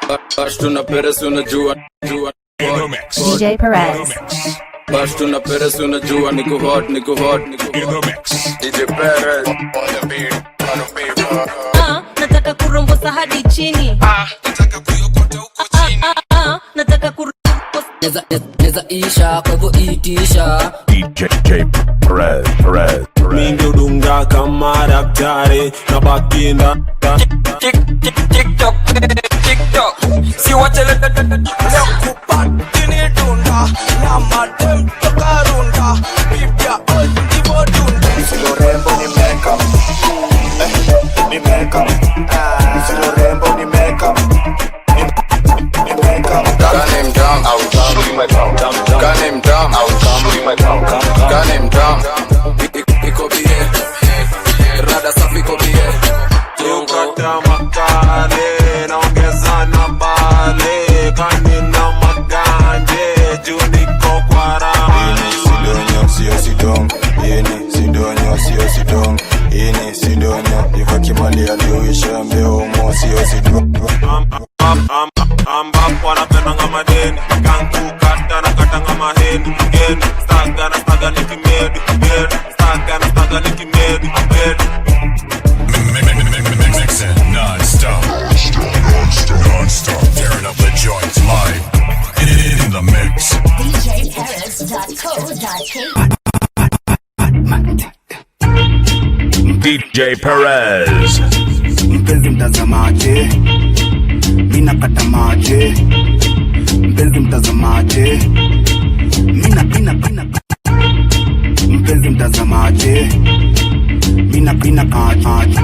Tuna Perez unajua DJ Perez. Tuna Perez unajua niko hot. DJ Perez on the beat. Nataka kurombosa hadi chini. Nataka kuyokota huko chini. Nataka Neza isha kwa hivyo itisha. DJ Perez. Mingi udunga kama daktari na bakinda TikTok si wachele leo kupati ni dunda na madem tokarunda bibia ojivo dunda Silo rembo ni makeup ni makeup Silo rembo ni makeup ni makeup Gun him down, shoot him down. Gun him down, shoot him down. Gun him down. Iko bie, rada safi iko bie. Yukata makale naongeza na bale kanina maganje juniko kwa rami Sidonyo siyo sidong Yeni sidonyo siyo sidong Yeni sidonyo Iva kimali aliuisha mbeo umo siyo sidong Ambapo wanapenda nga madeni Kanku kata na kata nga maheni Geni, staga nikimedi Staga nikimedi Mixing non-stop. Tearing up the joints live. In the mix. DJ Perez. Mpenzi mtazamaje Mina kata maje Mpenzi mtazamaje Mina Mpenzi mtazamaje Mina kaje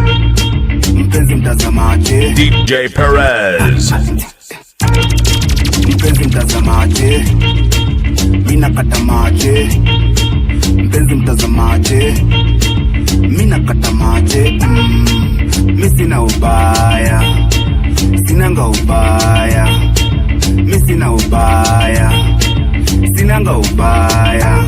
Mpenzi mtazamaje DJ Perez. Mpenzi mtazamaje Mina kata maje Mpenzi mtazamaje Mina kata maje Misina ubaya Sinanga ubaya Misina ubaya Sinanga ubaya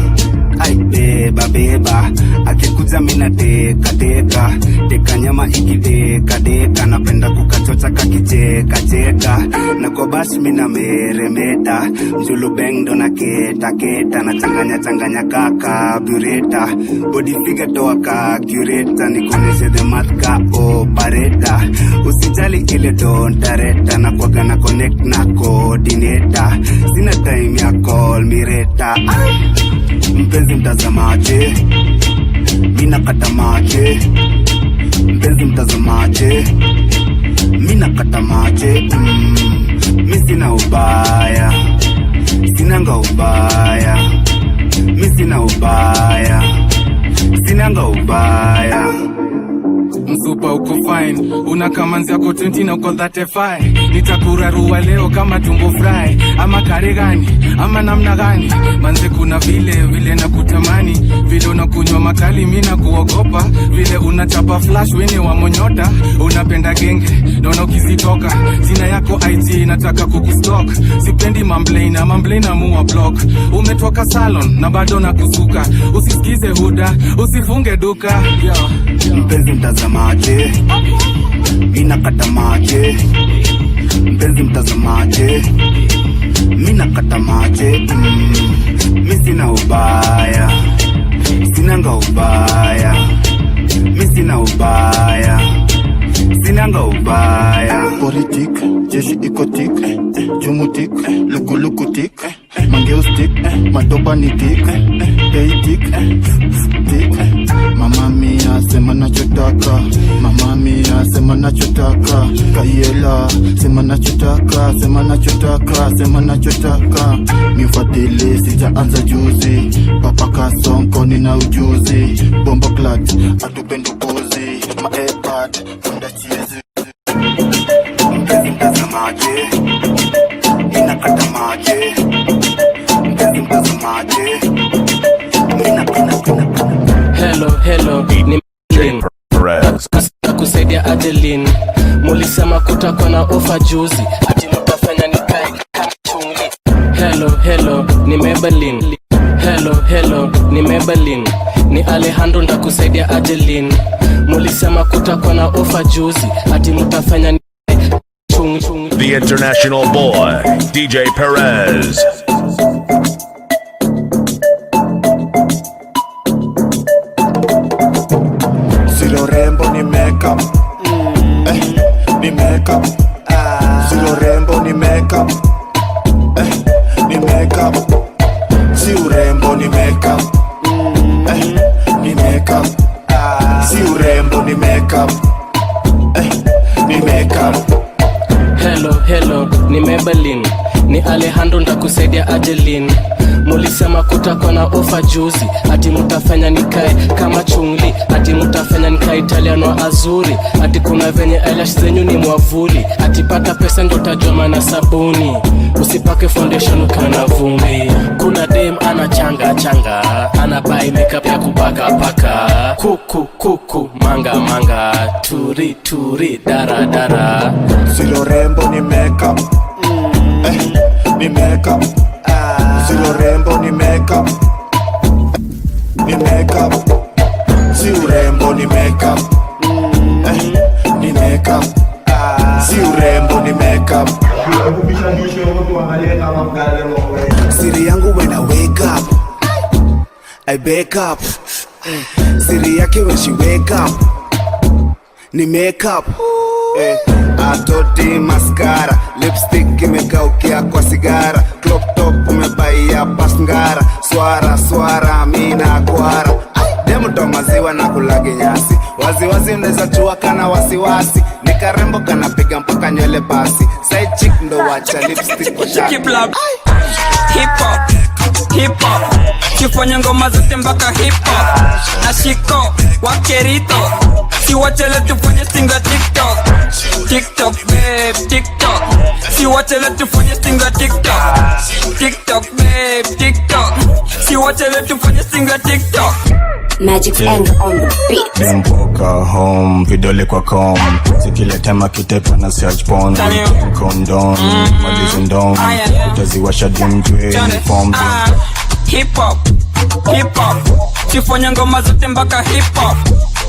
Ay beba akikuja mina teka nyama ikideka napenda kukachocha kakicheka na kwa bash mina meremeta mjulu beng ndo na keta na changanya kaka bureta body figure toa ka cureta nikoneshe the math ka operator usijali ile don tareta na kwaga na connect na coordinator sina time ya call mireta Mpenzi mtazamaje Mina kata maje Mpenzi mtazamaje Mina kata maje Misina ubaya Sinanga ubaya Misina ubaya Sinanga ubaya Msupa uko fine, una kamanzi yako 20 na uko 35. Nitakurarua leo kama tumbo fry. Ama kare gani, ama namna gani. Manze kuna vile na kutamani. Vile unakunywa makali mina kuogopa. Vile unachapa flash wene wa monyota. Unapenda genge, naona ukizitoka. Jina yako IG nataka kukustalk. Sipendi mamblena muwa block. Umetoka salon na bado na kusuka. Usisikize huda, usifunge duka. Mpenzi mtazamaje Mina kata maje Mpenzi mtazamaje Mina kata maje Misina ubaya Sinanga ubaya Misina ubaya Sinanga ubaya Politik, jeshi ikotik Jumutik, lukulukutik Mangeustik, madoba ni tik Peitik, tik Mama mia sema nachotaka Mama mia sema nachotaka Kayela sema nachotaka Mifadili sijaanza juzi Papa kasonko nina ujuzi Bomba clat atupendo buzi Maepad kunda chiezi Mpenzi mtazamaje Mina kata maje Mpenzi mtazamaje Mina Hello, ni Perez. kusaidia Adeline. Mulisema kutakuwa na ofa juzi, ati mtafanya nikae kama chungli. Hello, ni Maybelline. Hello, ni Maybelline. Ni Alejandro ndakusaidia Adeline. Mulisema kutakuwa na ofa juzi, ati mtafanya nikae chungli. The international boy, DJ Perez. Silo rembo ni makeup, ni makeup. Silo rembo ni makeup, ni makeup. Si urembo ni makeup, ni makeup. Si urembo ni makeup, ni makeup. Hello, ni Maybelline. Ni Alejandro ndakusaidia Adeline. Mulisema kutakuwa na ofa juzi, ati mutafanya nikae kama chungli, ati mutafanya nikae Italiano azuri, ati kuna venye eyelash zenyu ni mwavuli, ati pata pesa ndo utajua na sabuni, usipake foundation ukana vumbi. Kuna dem ana changa, ana buy makeup ya kupaka, kuku, manga, turi, dara. Silo rembo ni makeup, ni makeup. Silo rembo ni makeup, ni makeup. Si urembo ni makeup, ni makeup. Si urembo ni makeup. Siri yangu when I wake up, I wake up. Siri yake when she wake up, ni makeup. Atoti mascara, lipstick imekaukia kwa sigara, crop top umebaia pasngara, swara mina kwara. Demu to maziwa na kulagi nyasi, wazi unaweza chua kana wasiwasi, nikarembo kana piga mpaka nywele basi, side chick ndo wacha lipstick kwa shaki. Hip hop kifanya ngoma zote mpaka hip hop na shiko wakerito, si wachele tufanye stinga TikTok babe TikTok, si wachele tufanye stinga TikTok babe TikTok, si wachele tufanye stinga TikTok. Magic Eng on the beat. Dempoka home, vidole kwa com, sikile tema kitepa na search porn, condom, malizi ndom, utaziwasha dimjwe, uniform. Hip hop kifanya ngoma zote mpaka hip hop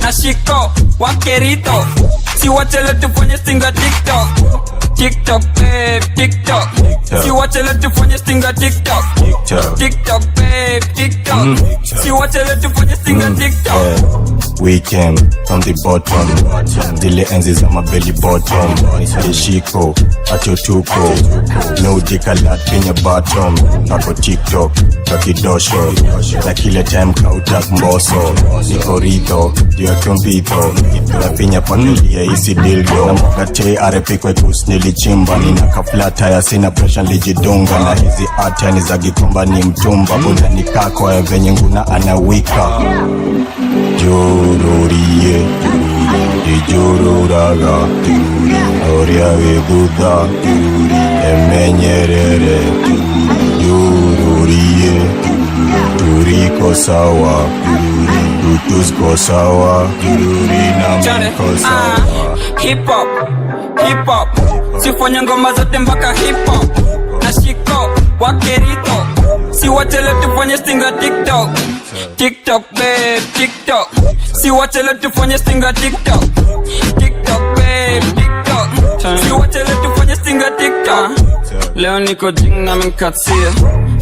na shiko wakerito, si wachele tufanye stinga TikTok babe TikTok, si wachele tufanye stinga TikTok babe TikTok, si wachele tufanye stinga TikTok. We came from the bottom, zile enzi za mabelly bottom, ishiko atotuko, no dikalat kwenye bottom, nako TikTok kakidosho, na kile time kautak mboso, niko rito diyo kumbito, na pinya panulia isi dildo, na mkate arepi kwe kus nilichimba, nina kaflata ya sina pressure lijidunga, na hizi ata ni za gikomba ni mtumba, buda nikako ya venye nguna anawika. Jororie, di joruraga, oria veduda, emenyerere, jororie, turiko sawa, tutusko sawa, jorurina mko sawa. Hip hop sifanya ngoma zote mpaka hip hop na shiko wakerito, si wachele tufanye stinga TikTok babe TikTok, si wachele tufanye stinga TikTok babe TikTok, si wachele tufanye stinga TikTok. Leo niko jing na mkatia,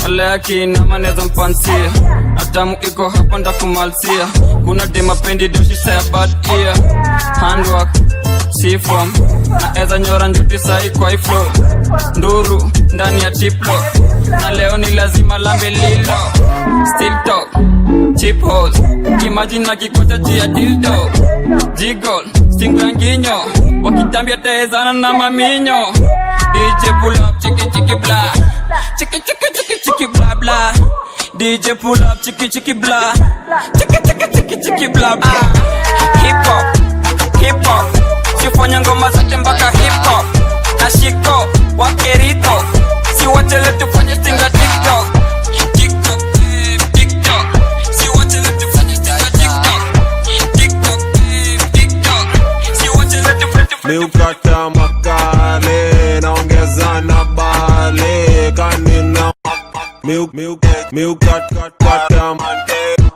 alea kiinama neza mpansia, atamu iko hapa ndakumalsia, kuna dema pendi doshi saya bad ear, handwork sifom na eza nyora njuti sai kwa iflo, nduru ndani ya tiplo, na leo ni lazima lambe lilo, still talk chip holes, kimagine kikocha chia dildo, jiggle stingranginyo, wakitambia taezana na maminyo, DJ pull up chiki blah, chiki blah blah, DJ pull up chiki blah, chiki blah blah. Hip hop sifanya ngoma zote mpaka hip hop na shiko wakerito, si wachele tufanye stinga TikTok si wachele tufanye stinga TikTok si wachele tufanye. Miukata makale naongeza na bale kanina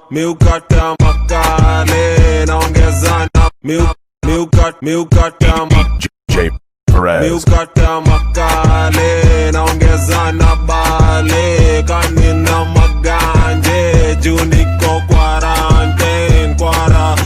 miukata makale naongeza na miukata DJ Perez. Miukata makale naongeza na bale kanina maganje juu niko quarantine quarantine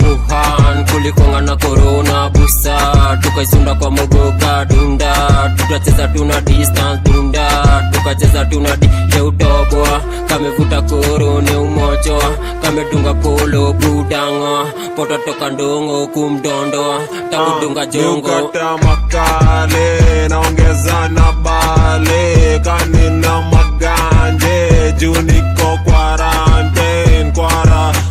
Wuhan kulikonga na corona busa tukaisunda kwa mogoka dunda tukacheza tuna distance dunda tukacheza tuna ya utoboa kamevuta korone umochoa kamedunga polo budango poto toka ndongo kumdondoa takudunga jongo miukata makale naongeza na bale kanina maganje juu niko quarantine quarantine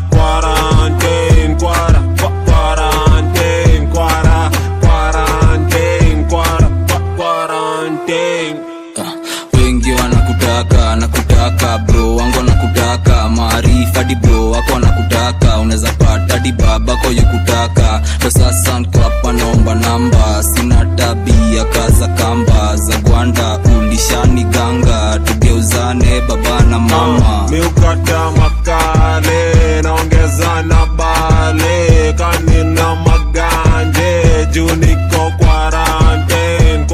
wengi wanakutaka bro wangu wanakutaka maarifa di bro wako wanakutaka unaweza pata di babako yukutaka ndo sasa nko hapa naomba namba sina tabia kaza kamba za gwanda ulishani ganga tugeuzane baba na mama miukata makale naongeza na bale kanina maganje juu niko quarantine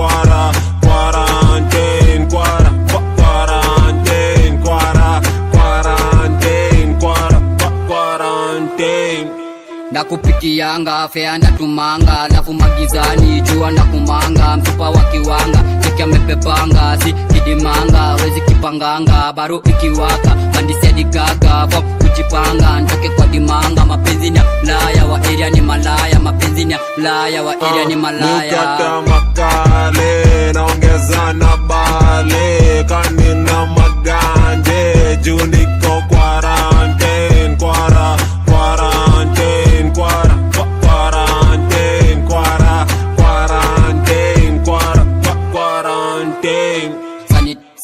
nakupitianga fea ndatumanga lafu magizani jua na kumanga mtupa wa kiwanga chiki amepepanga si kidimanga wezi kipanganga baro ikiwaka mandisiadigaga kwa kujipanga ntoke kwa dimanga mapenzi ni laya wa area ni malaya mapenzi ni laya wa area ni malaya miukata makale naongeza na bale kanina maganje juu niko quarantine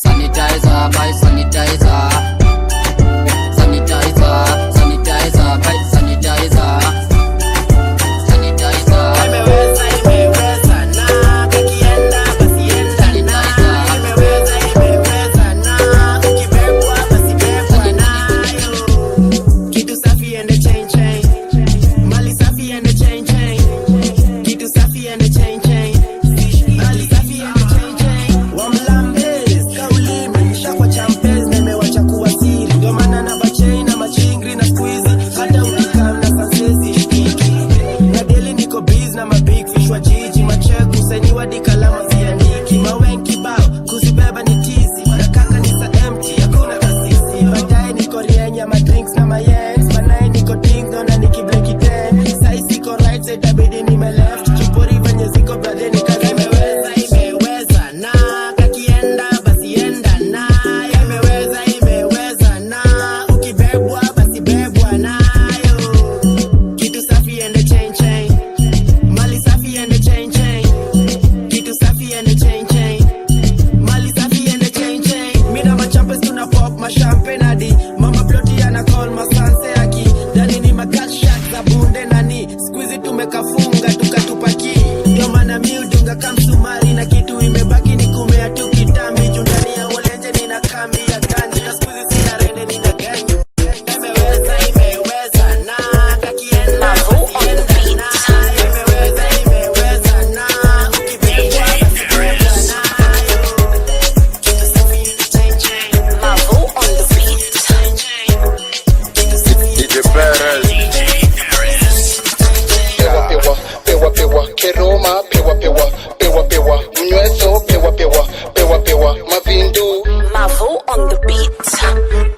sanitizer by sanitizer by sanitizer imeweza na kakienda basi enda na imeweza na ukibebwa basi bebwa nayo kitu safi ende chain mali safi ende chain kitu safi ende chain mali safi ende chain wamlambes kauli maisha kwa champes nimewacha kuwa siri ndio maana na bachain na machingri na squeeze hata ukikam na sansezi shiki na daily niko biz na mabig fish wa jiji macheku sainiwa dikalama ziandiki mawenki bao kuzibeba ni tizi na kaka ni sa empty hakuna kasisi baadaye niko rienya ma drinks na mayens manai niko ding dona nikibreak it ten sai siko right side abidi nime left chupori venye ziko brother imeweza na kakienda basi enda na imeweza na ukibebwa basi bebwa nayo kitu safi ende chain mali safi ende chain kitu safi ende chain mali safi ende chain mina machampes tuna pop ma champagne hadi mama ploti ana call masanse aki dani ni magat shot za bunde nani squeeze tumekafunga tukatupaki ndio maana mi udunga kamsumari na kitu imebaki ni kumea tu kitambi juu ndani ya olenje nina kambi ya ganji na squeeze sina rende nina ganji imeweza na kakienda imeweza na ukibebwa kitu safi ende chain DJ Perez. Pewa keroma pewa mnyweso pewa mavindu Mavo on the beat.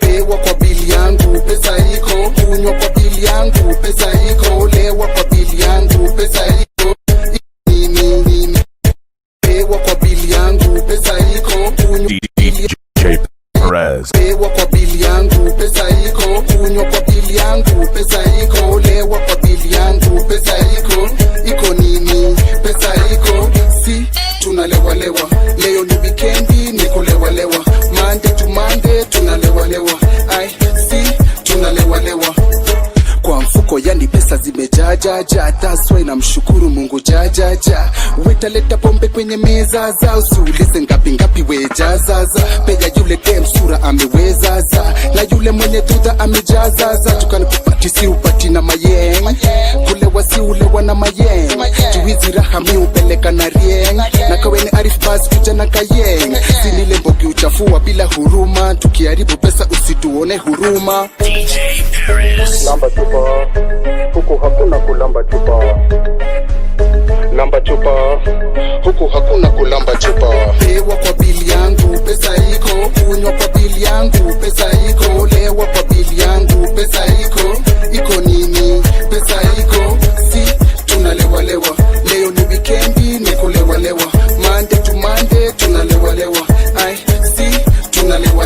pewa kwa bili yangu pesa iko kunywa kwa bili yangu pesa iko lewa kwa bili yangu pesa iko nini pewa kwa bili yangu pesa iko kunywa DJ Perez. pewa kwa bili yangu pesa iko kunywa kwa bili yangu pesa iko lewa kwa bili yangu pesa iko nini pesa iko si tunalewa leo ni weekendi niko lewa Monday to Monday tunalewa ai si tunalewa kwa mfuko mfuko yani pesa zimejajaja. That's why namshukuru Mungu jajaja. Wetaleta pombe kwenye meza za usiulize ngapi wejazaza. Peja yule dem sura amewezaza, na yule mwenye dudha amejazaza. Tukani kupati si upati na mayeng, kulewa si ulewa na mayeng. Tuwizi raha mi upeleka na rieng, na kaweni Arif Baz kuja na kayeng. Sinile mbogi uchafua bila huruma, tukiharibu pesa usituone huruma. DJ Paris. Lamba chupa, huku hakuna kulamba chupa. Lamba chupa, huku hakuna kulamba chupa. Lewa kwa bili yangu, pesa iko. Kunywa kwa bili yangu, pesa iko. Lewa kwa bili yangu, pesa iko. Iko nini? Pesa iko. Si, tunalewa. Leo ni weekendi, ni kulewa. Monday to Monday, tunalewa. Ay, si, tunalewa.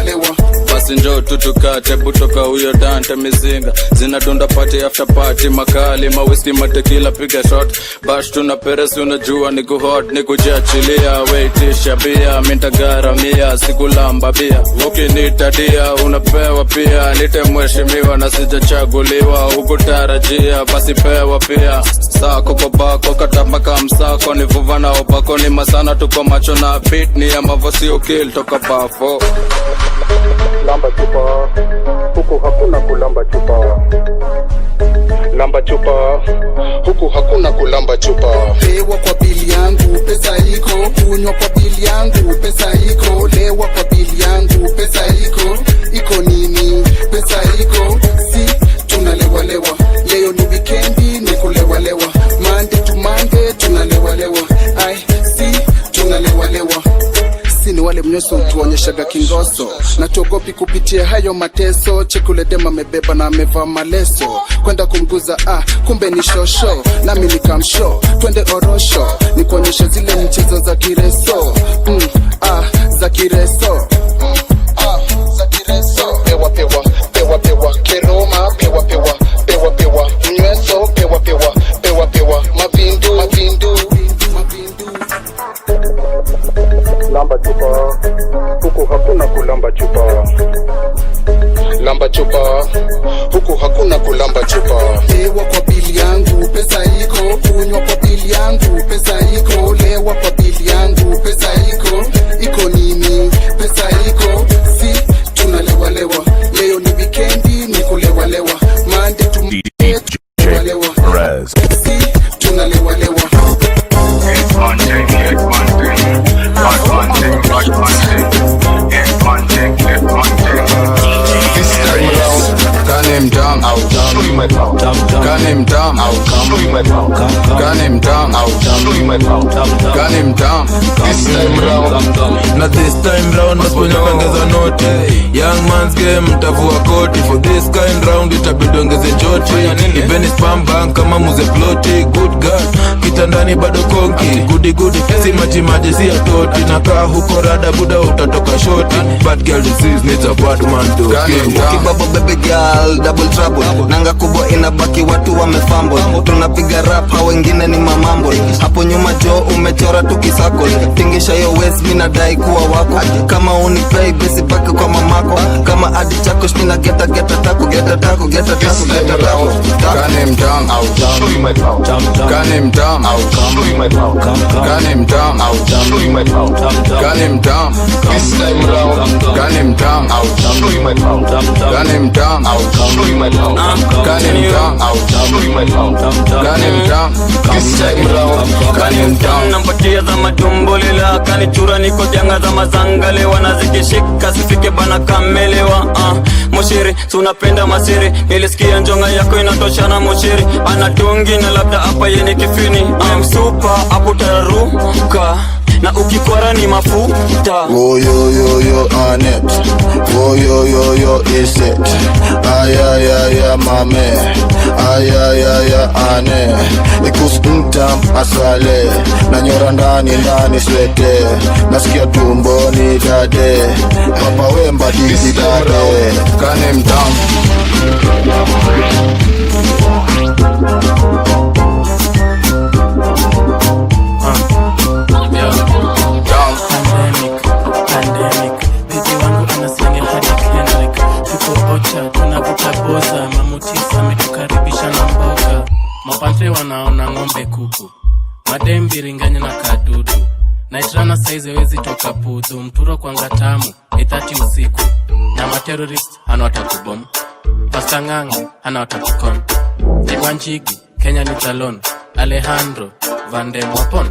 Basi njoo tutukate butoka huyo Dante mizinga. Zinadunda party after party, makali, mawhisky, matekila, piga shot. Bash tuna peresi unajua niku hot, niku jiachilia. Waitisha bia, mintagaramia, sikulamba bia. Ukinitadia, unapewa pia. Nite mweshimiwa na sijachaguliwa, ukutarajia, basi pewa pia. Sako kwa bako, katabaka msako. Ni vuva na opako, ni masana tuko macho na beat. Ni ya mavosi ukil toka bafo. Lamba chupa, huku hakuna kulamba chupa. Lamba chupa, huku hakuna kulamba chupa. Lewa kwa bili yangu, pesa iko. Kunywa kwa bili yangu, pesa iko. Lewa kwa bili yangu, pesa iko. Iko nini? Pesa iko. Si, tunalewa. Leo ni weekendi, ni kulewa. Monday to Monday, tunalewa. Ay, si, tunalewa. Sini wale mnyoso utuonyeshaga kingoso, na tuogopi kupitia hayo mateso. Chekule dema mebeba na ameva maleso, kwenda kumguza kumbe ni shosho. Nami nikamsho, twende orosho, nikuonyesha zile mchezo za kireso. Za kireso. Za kireso. Pewa keroma, pewa mnyweso, pewa mavindu. Lamba chupa, huku hakuna kulamba chupa. Lamba chupa, huku hakuna kulamba chupa. Lewa kwa bili yangu, pesa iko. Kunywa kwa bili yangu, pesa iko. Lewa kwa bili yangu, pesa iko. Iko nini? Pesa iko. Si, tunalewa. Leo ni weekendi, ni kulewa. Monday to Monday, tunalewa. Si, tunalewa. Gun him down, show you my power. Gun him down, show you my power. Gun him down, show you my power. Gun him down, this time round. Not this time round, masponya kangeza noti. Young man's game, mtavua koti. For this kind round, itabidi ongeze joti. Ibeni spam bank kama muze ploti. Good girl, kitandani bado konki. Goody, si maji si atoti. Nakaa huko rada buda utatoka shoti. Bad girl disease needs a bad man to kill. Kibabo baby girl, double trouble. Nanga kubwa inabaki watu wamefumble. Tunapiga rap, hao wengine ni mamambo. Hapo nyuma jo umechora tukisako. Tingisha yo waist, mina dai kuwa wako. Kama unipay basi paka kwa mamako. Kama adi chako shmina geta tako. Gun him down, show you my power. Gun him down, show you my power. Gun him down, show you my power. Gun him down, this time round. Gun him down, show you my power. Gun him down, show you my power. Gun him down, show you my power. Gun him down, this time round. Gun him down. Nampatia za matumbolila, kanichura niko janga za mazangale. Wanazikishika sifike bana kamelewa. Moshiri, tunapenda masiri. Nilisikia njonga yako inatosha na moshiri. Anatungi na labda hapa yeni kifini. I'm super, hapo tararuka. Na ukikwara ni mafuta. Oh yo Anet. Oh yo is it. Ay mame. Ay ane. Ikus mtam asale. Na nyora ndani swete. Nasikia tumboni dade. Papa wemba didi dade. Gun him down. Tunavuta boza, mamutisa ametukaribisha na mbo Mapantre wanaona ng'ombe kuku, madem biringanya na kadudu, naitrana saizi wezi toka pudhu, mturo kwanga tamu 8:30 usiku, na materrorist anawatakubom, Pasta Ng'ang'a anawatakukon, Jibanchigi Kenya ni Talon, Alejandro Vandem Wapon.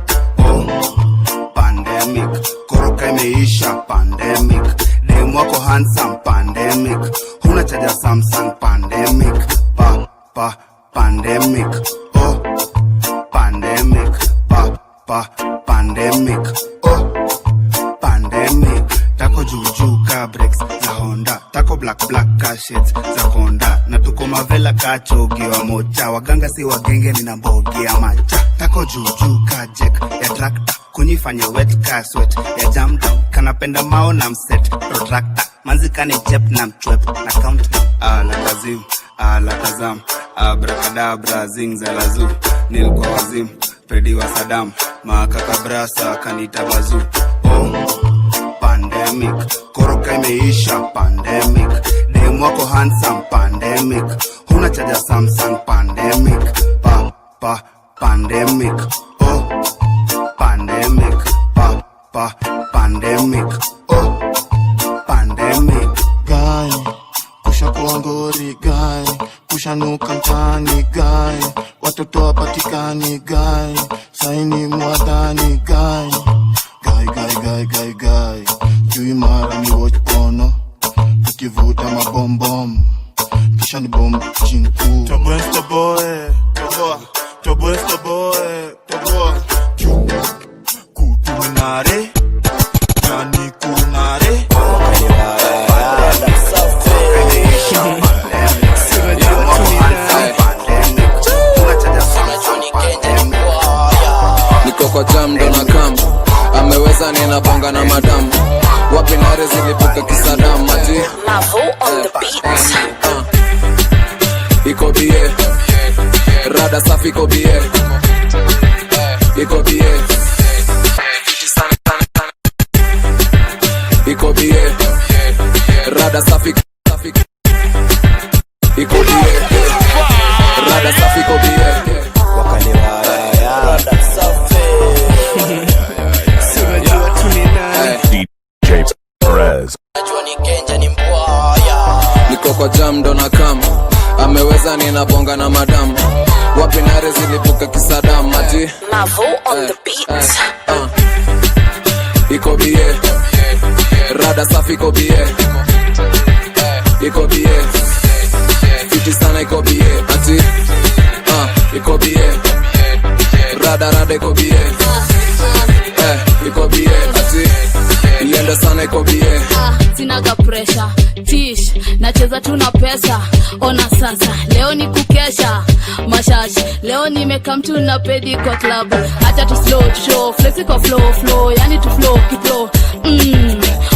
Pandemic, koroka imeisha pandemic, dem wako handsome pandemic, huna chaja Samsung pandemic, pandemic, oh pandemic, pandemic, oh pandemic. Tako juju ka breaks za Honda, tako black ka shades za Honda, na tuko mavela ka chogi wa mocha, waganga si wagenge ni na mbogi ya macha. Tako juju ka jack ya tractor, kunifanya wet ka sweat ya jam down, kanapenda mao na mset protractor, manzi kani chep na mchwep na count ala kazim ala kazam abracadabra zing za lazu, nilikuwa wazim pedi wa Saddam makakabrasa kanita bazu. Oh pandemic, koroka imeisha pandemic, dem wako handsome pandemic, huna chaja Samsung pandemic, pandemic, oh pandemic, pandemic, oh pandemic. Guy, kusha kuangori guy, kusha nuka mtani guy, watoto wapatikani guy, saini mwadani guy, guy, juu mara ni watch porno, tukivuta mabombom, kisha ni bomb chinku. Toboe, kutumenare, nani kunare. Niko kwa jam ndo na kam, ameweza ninabonga na madamu, wapi nare zilipuka kisadam maji Mavo on the beat. Iko bie, rada safi iko bie, iko bie, iko bie, rada safi, iko bie, rada safi iko bie, rada safi. DJ Perez. Niko kwa jam ndo na kam, ameweza ninabonga na madamu, wapi nare zilipuka kisadam maji Mavo on the beat. Iko bie, rada safi iko bie, iko bie, fiti sana iko bie, ati iko bie, rada iko bie, iko bie, ati iende sana iko bie. Sinaga pressure, tish, nacheza tuna pesa. Ona sasa, leo ni kukesha mashashi, leo nimeka mtu na pedi kwa club. Hata tu slow, to show, flexi kwa flow, yani tu flow, kiplo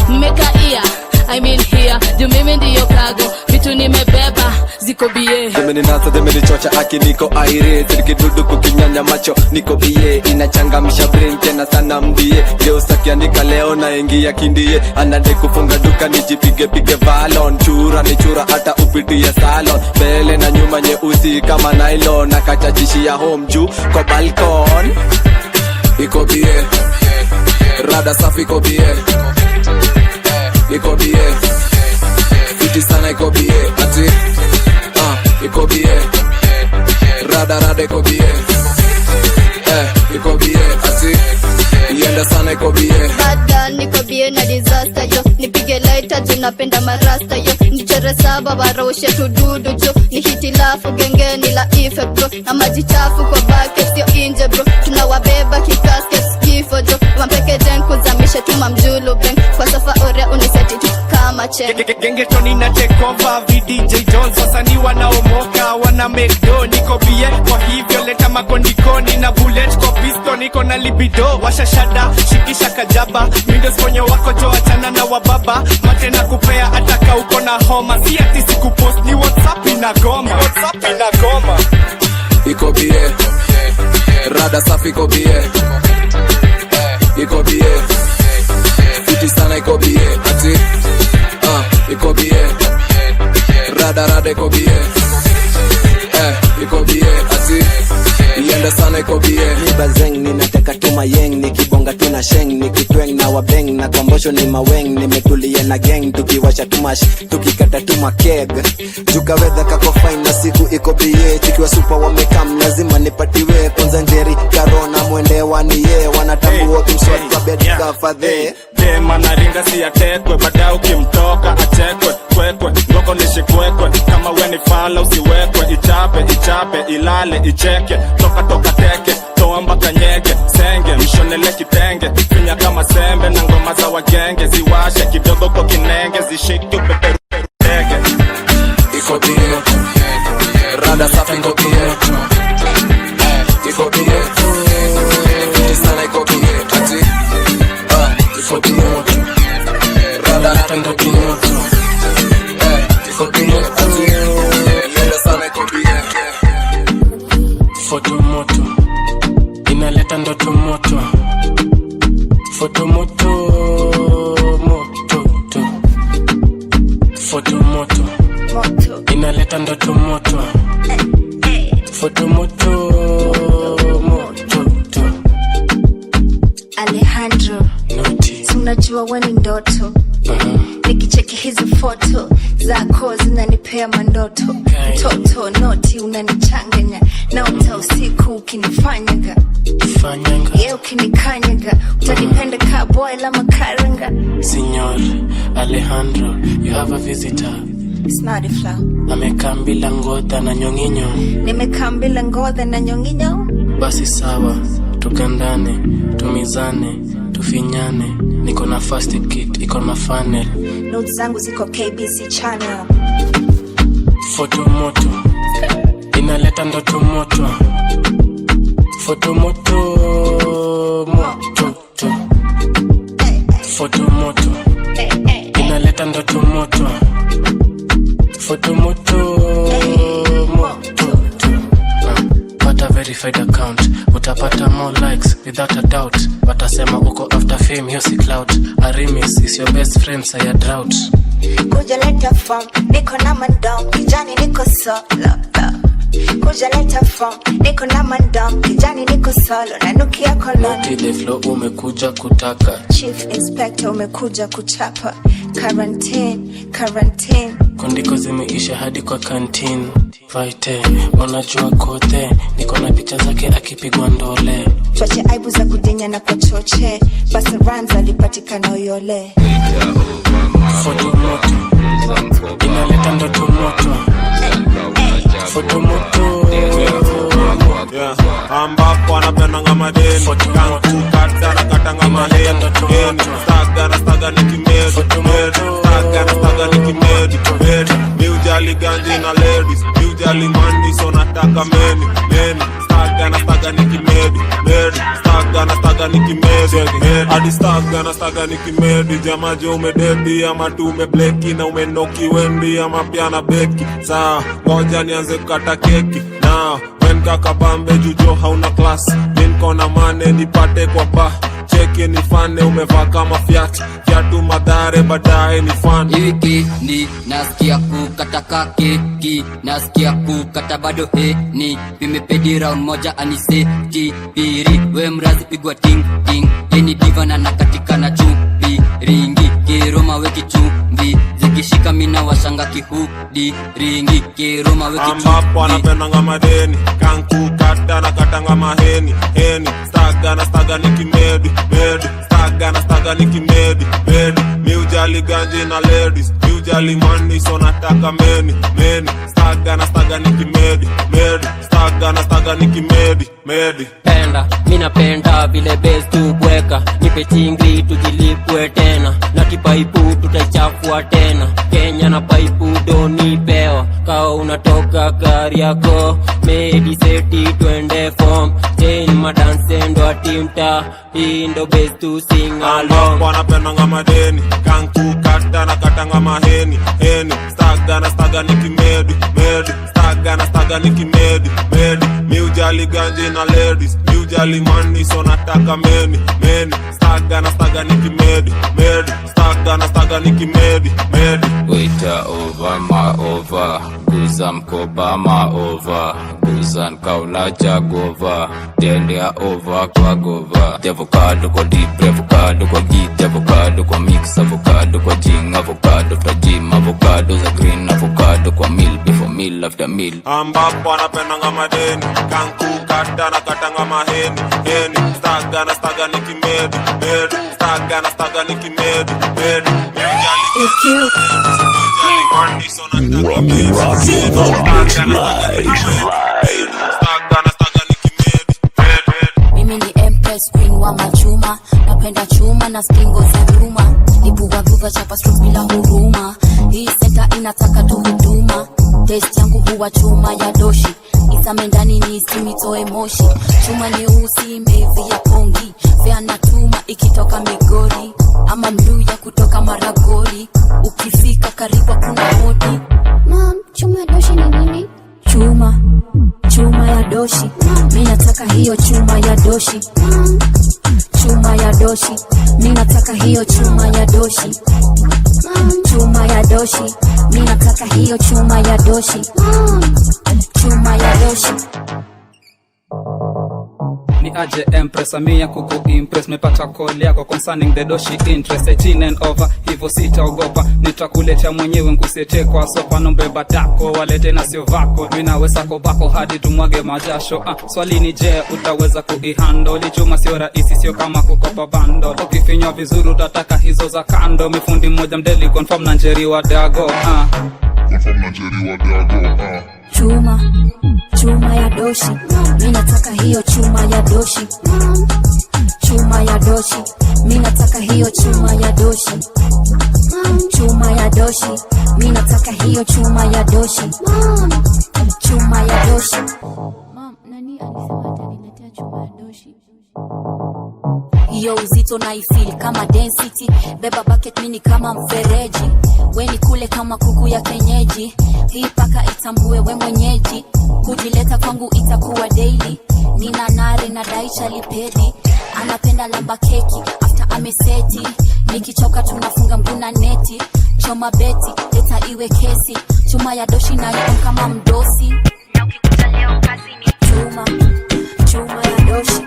mmeka ia, I mean here, juu mimi ndiyo kago, vitu nimebeba, ziko bie. Demeni nasa, demeni chocha, aki niko aire, siriki dudu kukinyanya macho, niko bie. Inachangamisha brain tena sana mbie, leo sakianika leo na ingia kindie. Anade kufunga duka nijipige valon, chura ni chura hata upitie salon. Mbele na nyuma nyeusi kama nylon, nakachachishia home juu kwa balkon. Iko bie, rada safi iko bie, iko bie, fiti sana iko bie, ati iko bie, rada iko bie, iko bie, ati ienda sana iko bie. Bada niko bie na disaster yo, nipige lighter juu napenda marasta yo, nichere saba waroshe tududu jo, ni hitilafu gengeni la ife bro, na maji chafu kwa bucket sio inje bro, tunawabeba kikasket kifo jo, wampeke jen kuzamisha tuma mjulu bang, kwa safa ore uniseti tu kama chen. Gengetoni na take over, VDJ Jones wasani wanaomoka, wana make do, niko bie, kwa hivyo leta makondikoni na bullet kwa pisto, niko na libido, washashada, shikisha kajaba, mindo sponye wako jo, achana na wababa, mate na kupea ataka uko na homa, si ati siku post ni WhatsApp inagoma, Iko bie, rada safi iko bie, iko bie, fiti sana iko bie, ati iko bie, rada iko bie, iko bie ati ienda sana iko bie. Ni bazeng ninateka tu mayeng, nikibonga tu na sheng, nikitweng na wabeng na kombosho ni maweng, nimetulia na gang tukiwasha tu mash, tukikata tu makeg. Juka weather kako fine na siku iko bie, tukiwa super wamekam lazima nipatiwe. Kwanza njeri karona mwende waniye, wanatambua kimshot kwa bed kafadhe. Dema na ringa si atekwe, baada ukimtoka achekwe, kwekwe, ngoko nishikwekwe. Kama we ni fala usiwekwe, ichape, ilale, icheke. Toka teke, toa mpaka nyege, senge, mshonele kitenge. Finya kama sembe na ngoma za wagenge, ziwashe kidogo kwa kinenge, zishiki upeperu tege. Iko bie, rada safi iko bie, iko bie, sana iko bie, ati iko bie, rada iko bie, iko bie, ati lele sana iko bie. Foto moto inaleta ndoto moto, foto moto moto to. Foto moto inaleta ndoto moto, foto moto moto to. Alejandro, unajua wani ndoto, nikicheki hizi foto zako zinanipea mandoto. Mtoto noti unanichanganya, naota usiku ukinifanyaga, ye ukinikanyaga, utanipenda ka boy la makaranga. Signor Alejandro, you have a visitor. It's not a flow. Amekambila ngodha na nyonginyo. Nimekambila ngodha na nyonginyo. Basi sawa, tukandane, tumizane, tufinyane. Niko na first kit, iko na funnel. Notes zangu ziko KBC channel. Foto moto inaleta ndoto moto, foto moto moto to. Foto moto inaleta ndoto moto, foto moto moto to. Pata verified account, utapata more likes without a doubt. Watasema uko after fame, hiyo si clout. Arimis is your best friend, saya drought. Kuja leta form, niko na mandom, kijani niko solo. Kuja leta form, niko na mandom, kijani niko solo. Nanukia koloni. Notile flow umekuja kutaka, Chief Inspector umekuja kuchapa. Quarantine kondiko zimeisha hadi kwa canteen. Vaite, unajua kote, niko na picha zake akipigwa ndole. Choche aibu za kudinya na kwa choche, basi Rams alipatikana Uyole. Foto moto inaleta ndoto moto, foto moto ambapo anapendanga madeni, kanku kata na katanga maheni. Staga nikimedi, staga nikimedi. Miujali ganji na ladies, miujali mandi so nataka meni. Staga nikimedi, staga nikimedi. Adi staga nikimedi. Jamaje umededi ama tu umebleki na umenoki wendi ama pia na beki. Saa ngoja nianze kukata keki na kaka bambe jujo hauna class. Ninko na mane nipate kwa pa, cheki nifane umevaa kama fiatu madhare baadaye ni fan. Wiki ni nasikia kukata keki, nasikia kukata bado ni vimepedi round moja aniseti piri. We mrazi pigwa ting ting, yeni diva na nakatika na chupi ringi kiroma weki chumbi, zikishika mina washanga kihudi ringi kiroma weki chumbi. Ambapo anapendanga madeni, kanku kata na katanga maheni. Staga nikimedi, staga nikimedi. Miujali ganji na ladies, miujali mani so nataka meni. Staga nikimedi, staga nikimedi. Penda, mina penda vile base tubweka, nipe chingri tujilipwe tena, na kipaipu tutaichafua tena. Kenya na paipu doni pewa, kao unatoka gari yako, medi seti twende form, chain madanse ndo atimta, hii ndo base tu sing along. Ambapo anapendanga madeni, kanku kata na katanga maheni. Staga nikimedi, staga nikimedi. ujali ganji na ladies, ujali money so nataka meni. Staga na staga nikimedi, staga nikimedi. Waiter over my over, guza mkoba ma over, guza nkauna jagova, tendea over kwa gova. Avocado kwa deep, avocado kwa git, avocado kwa mix, avocado kwa jing, avocado kwa gym, avocado za green, avocado kwa meal before meal after meal. Ambapo anapendanga madeni, kanku kata na katanga maheni. Staga na staga nikimedi, staga na staga nikimedi. Mimi ni Empress Queen wa machuma, napenda chuma na skingo za duma, nibuwa chapa strokes bila huruma. Hii senta inataka tu huduma, taste yangu huwa chuma ya doshi, isame ndani ni isimitoe moshi. Chuma nyeusi mbevi ya pongi, fea na tuma ikitoka Migori ama Mluya kutoka Maragori. Ukifika karibu kuna hodi. Mom, chuma ya doshi ni nini? Chuma ya doshi. Mimi nataka hiyo chuma ya doshi. Chuma ya doshi. Mimi nataka hiyo chuma ya doshi. Chuma ya doshi. Mimi nataka hiyo chuma ya doshi. Chuma ya doshi. Ni aje Empress amia kuku impress, mepata call yako concerning the doshi interest 18 and over, hivyo sitaogopa, nitakuletea mwenyewe nkusete kwa sopa, nombeba tako walete na sio vako, minaweza kobako hadi tumwage majasho. Swali ni je, utaweza kuihandle? Chuma sio rahisi, sio kama kukopa bando, ukifinywa vizuri utataka hizo za kando. Mifundi mmoja mdeli confirm na njeri wa dago Chuma ya doshi. Mimi nataka hiyo chuma ya doshi. Chuma ya doshi. Mimi nataka hiyo chuma ya doshi. Chuma ya doshi. Mimi nataka hiyo chuma ya doshi. Chuma ya doshi. Mom, nani alisema ataniletea chuma ya doshi? Yo uzito na ifeel kama density, beba bucket mini kama mfereji, weni kule kama kuku ya kenyeji. Hii paka itambue we mwenyeji, kujileta kwangu itakuwa daily. Nina nare na daicha lipedi, anapenda lamba keki after ameseti. Nikichoka tunafunga mguna neti, choma beti leta iwe kesi. Chuma ya doshi na ion kama mdosi, na ukikuja leo kazi ni chuma. Chuma ya doshi.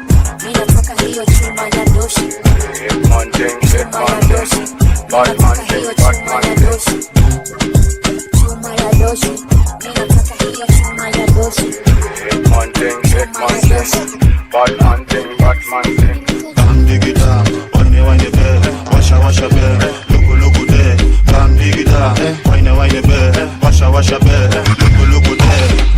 Mimi nataka hiyo chuma ya doshi. Chuma ya doshi. Mimi nataka hiyo chuma ya doshi. Chuma ya doshi. Mimi nataka hiyo chuma ya doshi. Bang digida, wine be, washa be, luku de. Bang digida, wine be, washa be, luku de.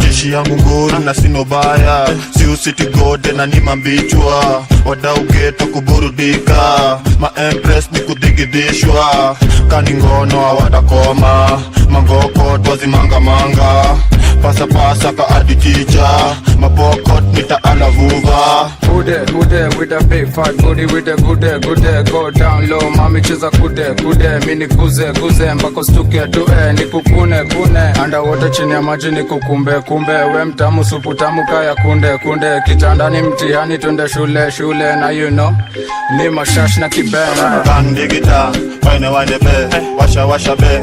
Jeshi yangu nguru na sino baya, siu city gode na ni mambichwa, wadau geto kuburudika, ma Empress ni kudigidishwa, kani ngono hawatakoma, mangoko twazi manga, pasa ka aditicha, mabokot nita alavuva. Kude with a big fat booty, with a good go down low, mami cheza kude, mini guze mpaka stuke tue, nikukune underwater chini ya maji nikukumbe, we mtamu supu tamu kaya kunde, kitandani mtihani twende shule, na you know, ni mashash na kibena. Bang digida, wine be, washa be,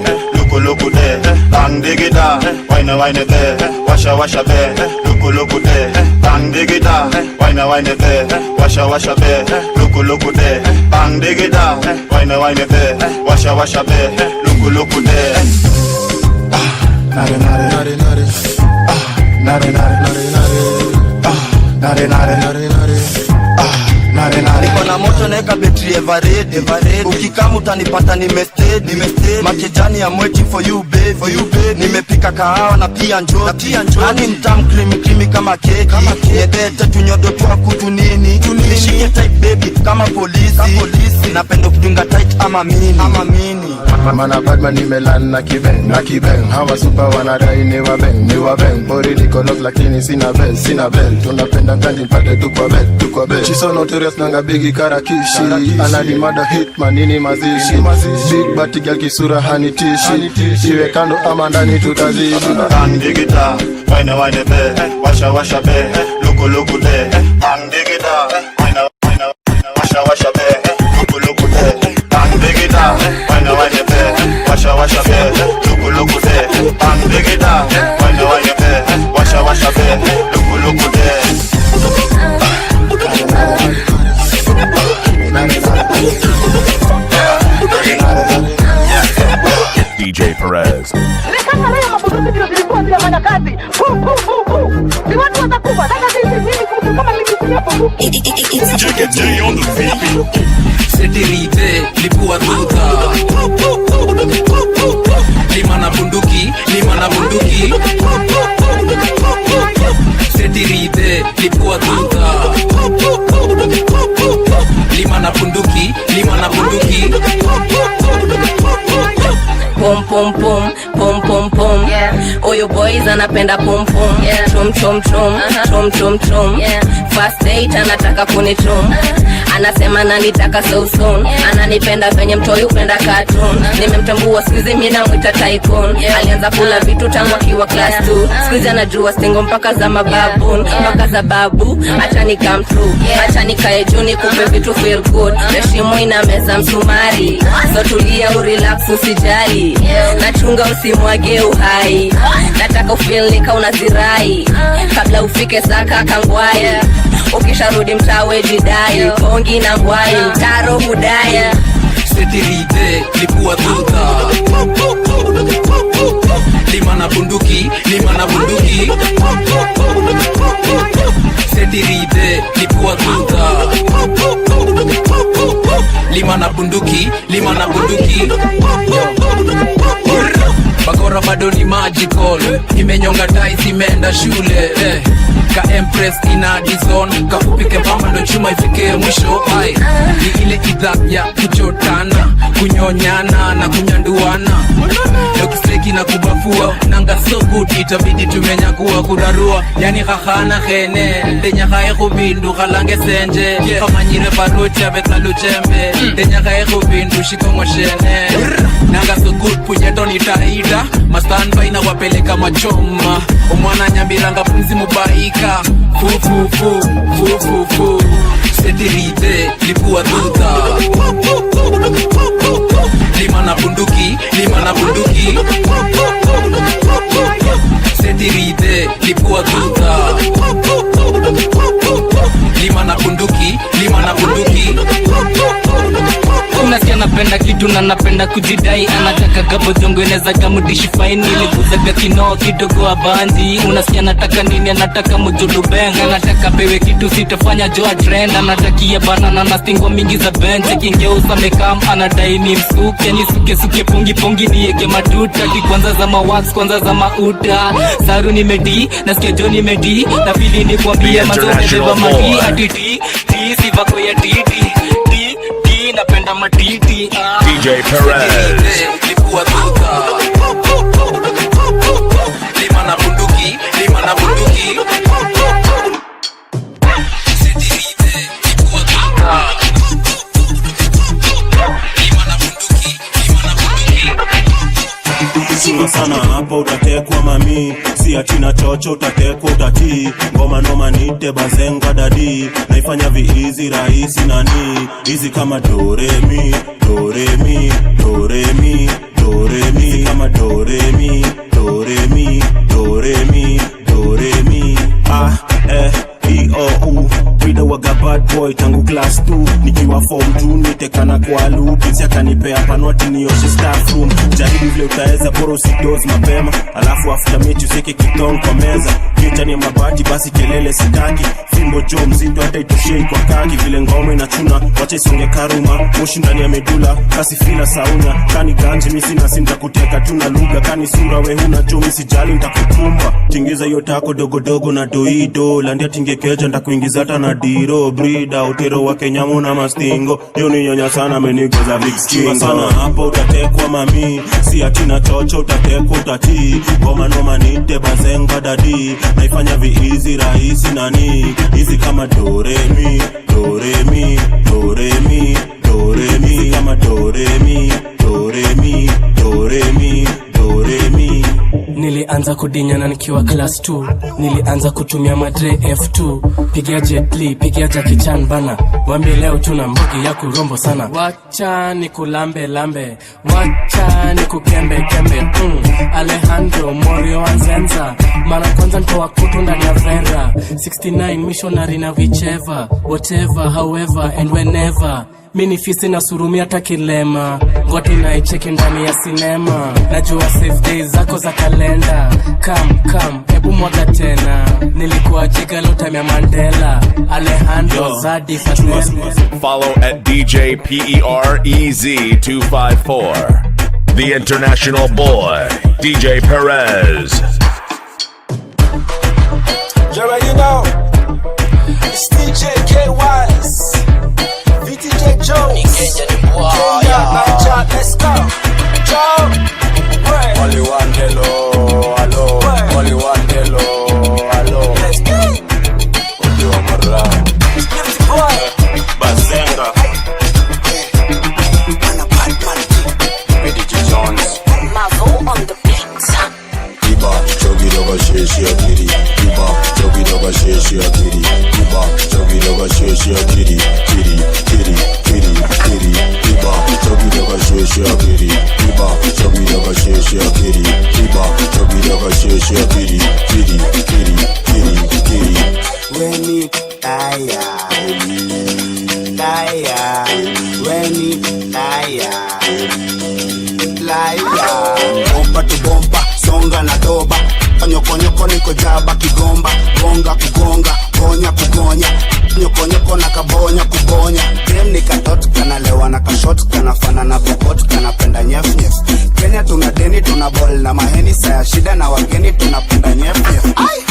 luku de. Bang digida, wine be, washa be, luku de. Bang digida, wine be, washa be, luku de. Bang digida, wine be, washa be, luku de. Nare niko na moto naeka betri eveready. Ukikamu utanipata nimestedi, makejani ya mweti for you babe. Nimepika kahawa na pia njoti, hani mtamu krimi kama keki. Nyedete tunyodo twa kutu nini, nishike tight baby kama polisi. Napendo kudunga tight ama mini. Mana badman nimelan na kibeng hawa super wanadai ni wabeng bori niko knock lakini sina bell tunapenda kandi mpate tu kwa bed she so notorious nanga bigi karakishi anadimada hitman nini mazishi big bati girl kisura hanitishi iwe kando ama ndani tutazidi. Bang digita, wine be, washa be, luku luku de, bang dig it up, wine washa be, luku luku de, bang dig it up, wine be, washa be, luku luku de, bang dig it up, wine be, washa be, luku luku de. DJ Perez. Setirite, lipua tuta. Lima na bunduki. Setirite, lipua tuta. Lima na bunduki. Pum pum pum, pum pum pum. Oyo boys anapenda pum pum. Chum chum chum, chum chum chum. First date anataka kunichum. Anasema nanitaka so soon. Ananipenda venye mtoi upenda cartoon. Nimemtambua sikuizi mimi namwita tycoon. Alianza kula vitu tangu akiwa class 2. Sikuizi anajua stingo mpaka za mababoon. Mpaka za babu, acha ni come true. Acha nikae juu nikupe vitu feel good. Heshima ina meza msumari. So tulia urelax usijali. Nachunga usimwage uhai. Nataka ufeel nika unazirai. Kabla ufike saka kangwai. Ukisharudi mtawe jidai. Kongi na ngwai, mtaro hudai. Setirite, lipua tuta. Lima na bunduki. Setirite, lipua tuta. Lima na bunduki. Bakora bado ni magical. Imenyonga dice imeenda shule. Ka Empress ina dizon. Kapupike pamba ndo chuma ifike mwisho. Ni ile idha ya kuchotana, kunyonyana na kunyanduana. Dokisteki na kubafua. Nanga so good itabidi tumenyakua kurarua. Yani khahana khene. Denya khae kubindu khalange senje. Kamanyire barocha betalo chembe. Denya khae kubindu shikongo shene. Nanga so good punyeto nitaida. Mastanba ina wapeleka machoma. Omwana nyambiranga pumzi mubaika. Fu. Setirite, lipua tuta. Lima na bunduki. Setirite, lipua tuta. Lima na bunduki. Unasikia napenda kitu na napenda kujidai. Anataka gabo zongo ineza gamudishi faini. Ilikuzaga kino kidogo abandi. Unasikia nataka nini, anataka mujulu bang. Anataka pewe kitu sitafanya joa trend. Anatakia banana na stingwa mingi za bench. Kingeusa mekam anadai ni msuke. Ni suke pungi nieke matuta. Kwanza za mawax, kwanza za mauta. Saru ni medi, nasikia jo ni medi. Na fili ni kuambia mazone beba madi. Atiti, sivako ya titi. Napenda matiti. DJ Perez. Lipua tuta. Lima na bunduki. Setirite, lipua tuta. Lima na bunduki. Sima sana hapo utatekwa mami. Si atina chocho utatekwa utatii. Ngoma noma nite bazenga dadi. Naifanya viizi rahisi nani. Easy kama do re mi. Easy kama do re mi. E-O-U Vida waga bad boy tangu class 2. Nikiwa form 2 nitekana kwa loop. Insi akanipea panwati nioshe staff room. Jaribu vile utaeza boro usidose mapema. Alafu after meet useke kitong kwa meza. Kicha ni mabati basi kelele sitaki. Fimbo jo mzito hata itoshei kwa kaki. Vile ngome inachuna wache isonge karuma. Moshi ndani ya medula kasi fila sauna. Kani ganji misi na sinta kuteka tuna lugha. Kani sura we huna jo misi jali nitakukumba. Tingiza yotako dogo na doido. Landia tingekeja ndakuingiza hata na diro. Brida utero wa kenyamu na mastingo. Yoni nyonya sana menigeza big skingo. Sana hapo utatekwa mami. Si atina chocho utatekwa utatii. Goma noma nite bazenga dadi. Naifanya viizi rahisi nani. Easy kama do re mi. Easy kama do re mi. nilianza kudinyana nikiwa class 2. Nilianza kutumia madre F2. Pigia Jet Li, pigia Jackie Chan bana. Wambie leo tuna mbogi ya kurombo sana. Wacha ni kulambe lambe, wacha ni kukembe kembe. Alejandro Morio Anzenza, mara kwanza ntoa kutu ndani ya vera. 69 missionary na whichever, whatever, however and whenever. Mini fisi na surumi hata kilema. Ngoti na icheki ndani ya sinema. Najua save days zako za kalenda. Come, ebu mwaga tena. Nilikuwa jiga lo time ya Mandela. Alejandro Zadi Fatness. Follow at DJ PEREZ254. The International Boy, DJ Perez. You already know. It's DJ K-Wise. VTJ Jones. Kenya, Niger, let's go. Joe. Only one hello, hello. Only one hello, hello. Let's go. Only one around. Boy. Bazenga. VTJ Jones. Mavo on the beat. Iba, chogi doga sheshi akiri. Iba, chogi doga sheshi akiri. Iba, chogi doga sheshi akiri. Kiri. Iba, chogi doga sheshi akiri. Iba, chogi doga sheshi akiri. Iba, chogi doga sheshi akiri. Kiri. When it tire, when it tire, liar. Bomba to bomba, songa na doba. Nyoko niko jaba kigomba, gonga kugonga, gonya kugonya. Nyoko na kabonya kubonya. Dem nikatot kanalewa na kashot kanafana na bokot kanapenda nyef. Kenya tuna deni tuna ball na maheni saya shida na wageni tunapenda nyef.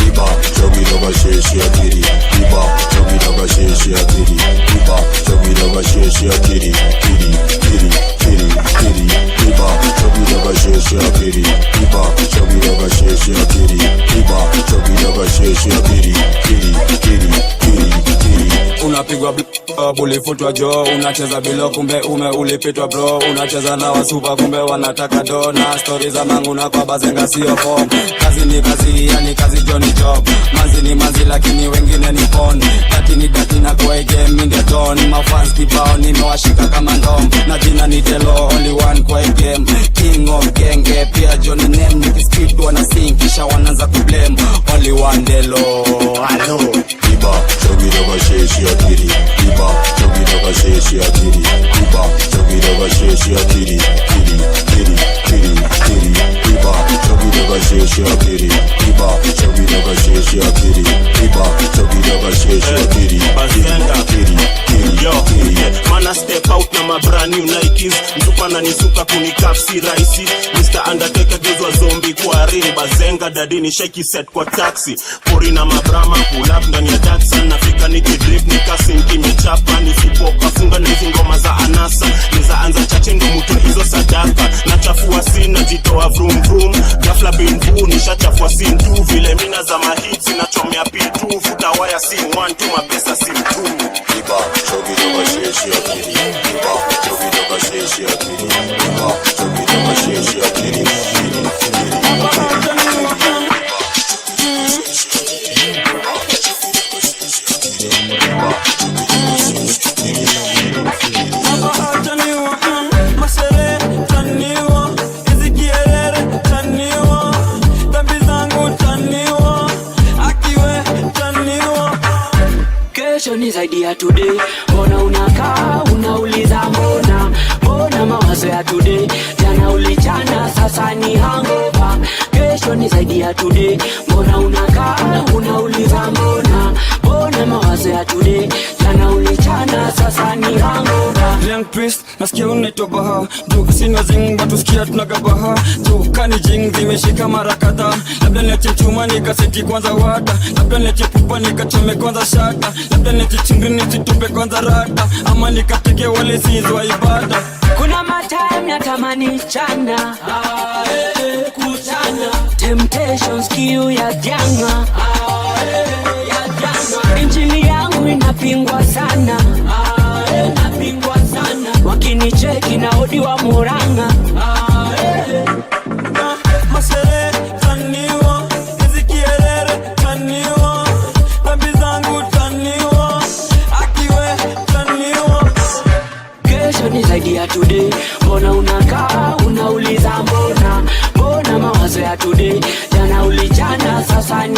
Iba, chogi doga sheshi akiri. Iba, chogi doga sheshi akiri. Iba, chogi doga sheshi akiri. Kiri. Iba, chogi doga sheshi akiri. Iba, chogi doga sheshi akiri. Iba, chogi doga sheshi akiri. Kiri. Unapigwa ulifutwa jo, unacheza bilo kumbe ulipitwa bro. Unacheza na wasupa kumbe wanataka do. Na story za mangu na kwa bazenga sio form. Kazi ni kazi, yani kazi Johnny Job. Manzi ni manzi lakini wengine ni pon. Dati na kwa game in the dawn. Mafans kibao nimewashika kama ndom. Na jina ni Delo, only one kwa game. King of genge, pia Johnny name. Nikiskip wana sing, kisha wanaanza kublame. Only one Delo, hello. Iba, chogi doga sheshi akiri. Iba, chogi doga sheshi akiri. Iba, chogi doga sheshi akiri. Kiri. Iba, chogi doga sheshi akiri. Iba, chogi doga sheshi akiri. Iba, chogi doga sheshi akiri. Yo, mana step out na ma brand new Nikes. Mtupa na nisuka kunikapsi raisi. Mr. Undertaker gezwa zombie kwa ring. Bazenga dadini shaky set kwa taxi. Pori na mabrama pull up ndani ya Datsun. Nafika nikidrip nikasinki michapa. Nisipoka funga na hizi ngoma za anasa. Niza anza chache ndo mutu hizo sadaka. Nachafua scene najitoa vroom vroom. Gafla bin boo nishachafua scene 2. Vile mina za mahits nachomea P2. Futa waya scene 1 2 mapesa scene 2. Iba, chogi doga sheshi akiri. Iba, chogi doga sheshi akiri. Iba, chogi doga sheshi akiri. Kesho ni zaidi ya today. Mbona unakaa unauliza mbona mawazo ya today. Jana ulichana sasa ni hangover. Kesho ni zaidi ya today. Mbona unakaa unauliza mbona mawazo ya today. Jana ulichana sasa ni hangover. Young priest nasikia unaitwa baha. Juu sina zing watu sikia tunagabaha. Juu kani jing zimeshika mara kadhaa. Labda niache chuma nikaseti kwanza wata. Labda niache pupa nikachome kwanza shata. Labda niache chingri nisitupe kwanza rata. Ama nikateke wale sizwa ibada. Kuna matime natamani chana kuchana. Temptations kiu ya janga. Injili yangu inapingwa sana. Wakinicheki na odi wa Muranga. Masere taniwa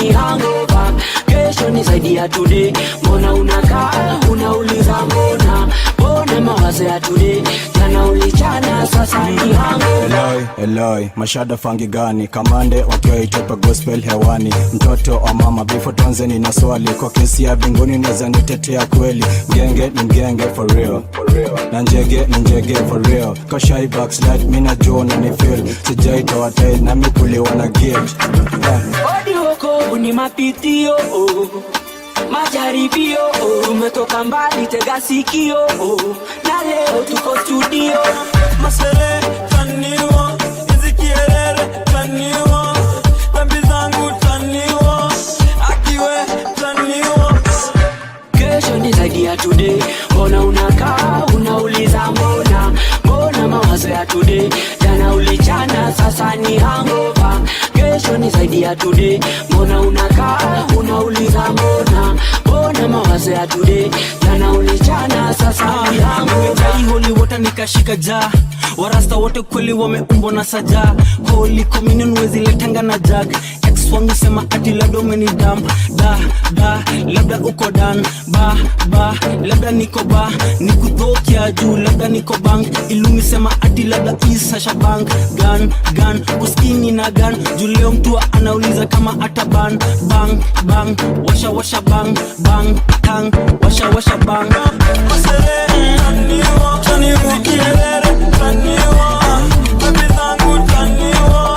ni hangover. Kesho ni zaidi ya today. Mbona unakaa unauliza mbona mawazo ya today. Jana ulichana sasa ni hangover. Eloi, mashada fangi gani? Kamande wakiwa itopa gospel hewani. Mtoto wa mama bifo tonzeni na swali. Kwa kesi ya binguni neza nitetea kweli. Mgenge ni mgenge for real. Na njege ni njege for real. Kashai backslide mina jona ni feel. Sijaita watai na mikuli wana guilt. Odi woko ni mapitio majaribio umetoka mbali tega sikio na leo tuko studio. Masere taniwa Nizikierere taniwa Pembi zangu taniwa Akiwe taniwa. Kesho ni zaidi ya today. Mbona unakaa unauliza mbona mawazo ya today. Jana ulichana sasa ni hangover. Kesho ni zaidi ya today. Mbona unakaa unauliza mbona mawazo ya today. Jana ulichana sasa ni hangover. Holy water nikashika jaa. Warasta wote kweli wameumbwa na saja. Holy communion wezi letanga na jag. Ex wangu sema ati labda umenidam. Labda uko dan. Labda niko ba. Nikudhokia juu labda niko bank. Ilumi sema ati labda isa shabank. Gun uskini na gun. Juu leo mtu anauliza kama ata bang. Washa bang tang. Washa bang. Taniwa kielere taniwa Pembi zangu taniwa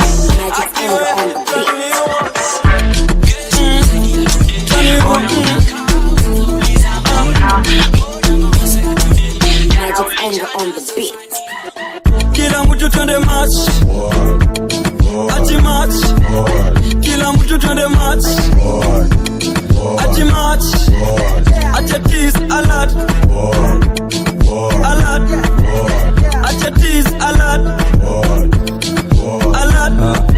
Akiwe taniwa. Kila mtu twende match. Ati match. Kila mtu twende match. Ati match. Ati tease alert. Alert. Ati tease alert.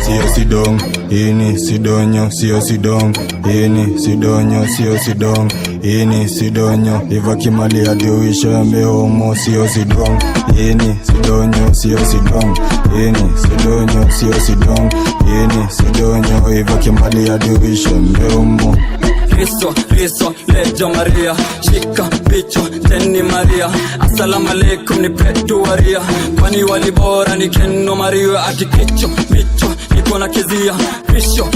Sio sidong, ini sidonyo, sio sidong, ini sidonyo, sio sidong, ini sidonyo, iva kimali adiuisha mehomo, sio sidong, ini sidonyo, sio sidong, ini sidonyo, sio sidong, ini sidonyo, iva kimali adiuisha mehomo. Riso, lejo Maria. Shika picho, teni Maria. Assalamu alaikum ni petu waria. Kwani walibora ni keno Maria. Ati kicho, picho, niko na kizia. Kisho,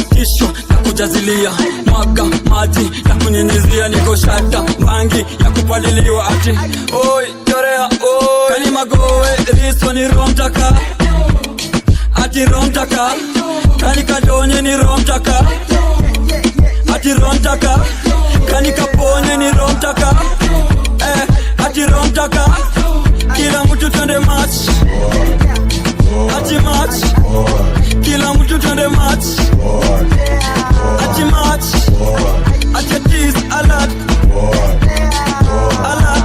na kujazilia. Mwaga, maji, na kunyenyezia. Niko shata, bangi, ya kupaliliwa. Ati, oi, yorea, oi. Kani magowe, riso ni romtaka. Ati romtaka. Kani kadonye ni romtaka. Ati romtaka. Kani kaponye ni romtaka. Ati romtaka. Kila mtu twende match. Ati match. Kila mtu twende match. Ati match. Ati tease alert. Alert.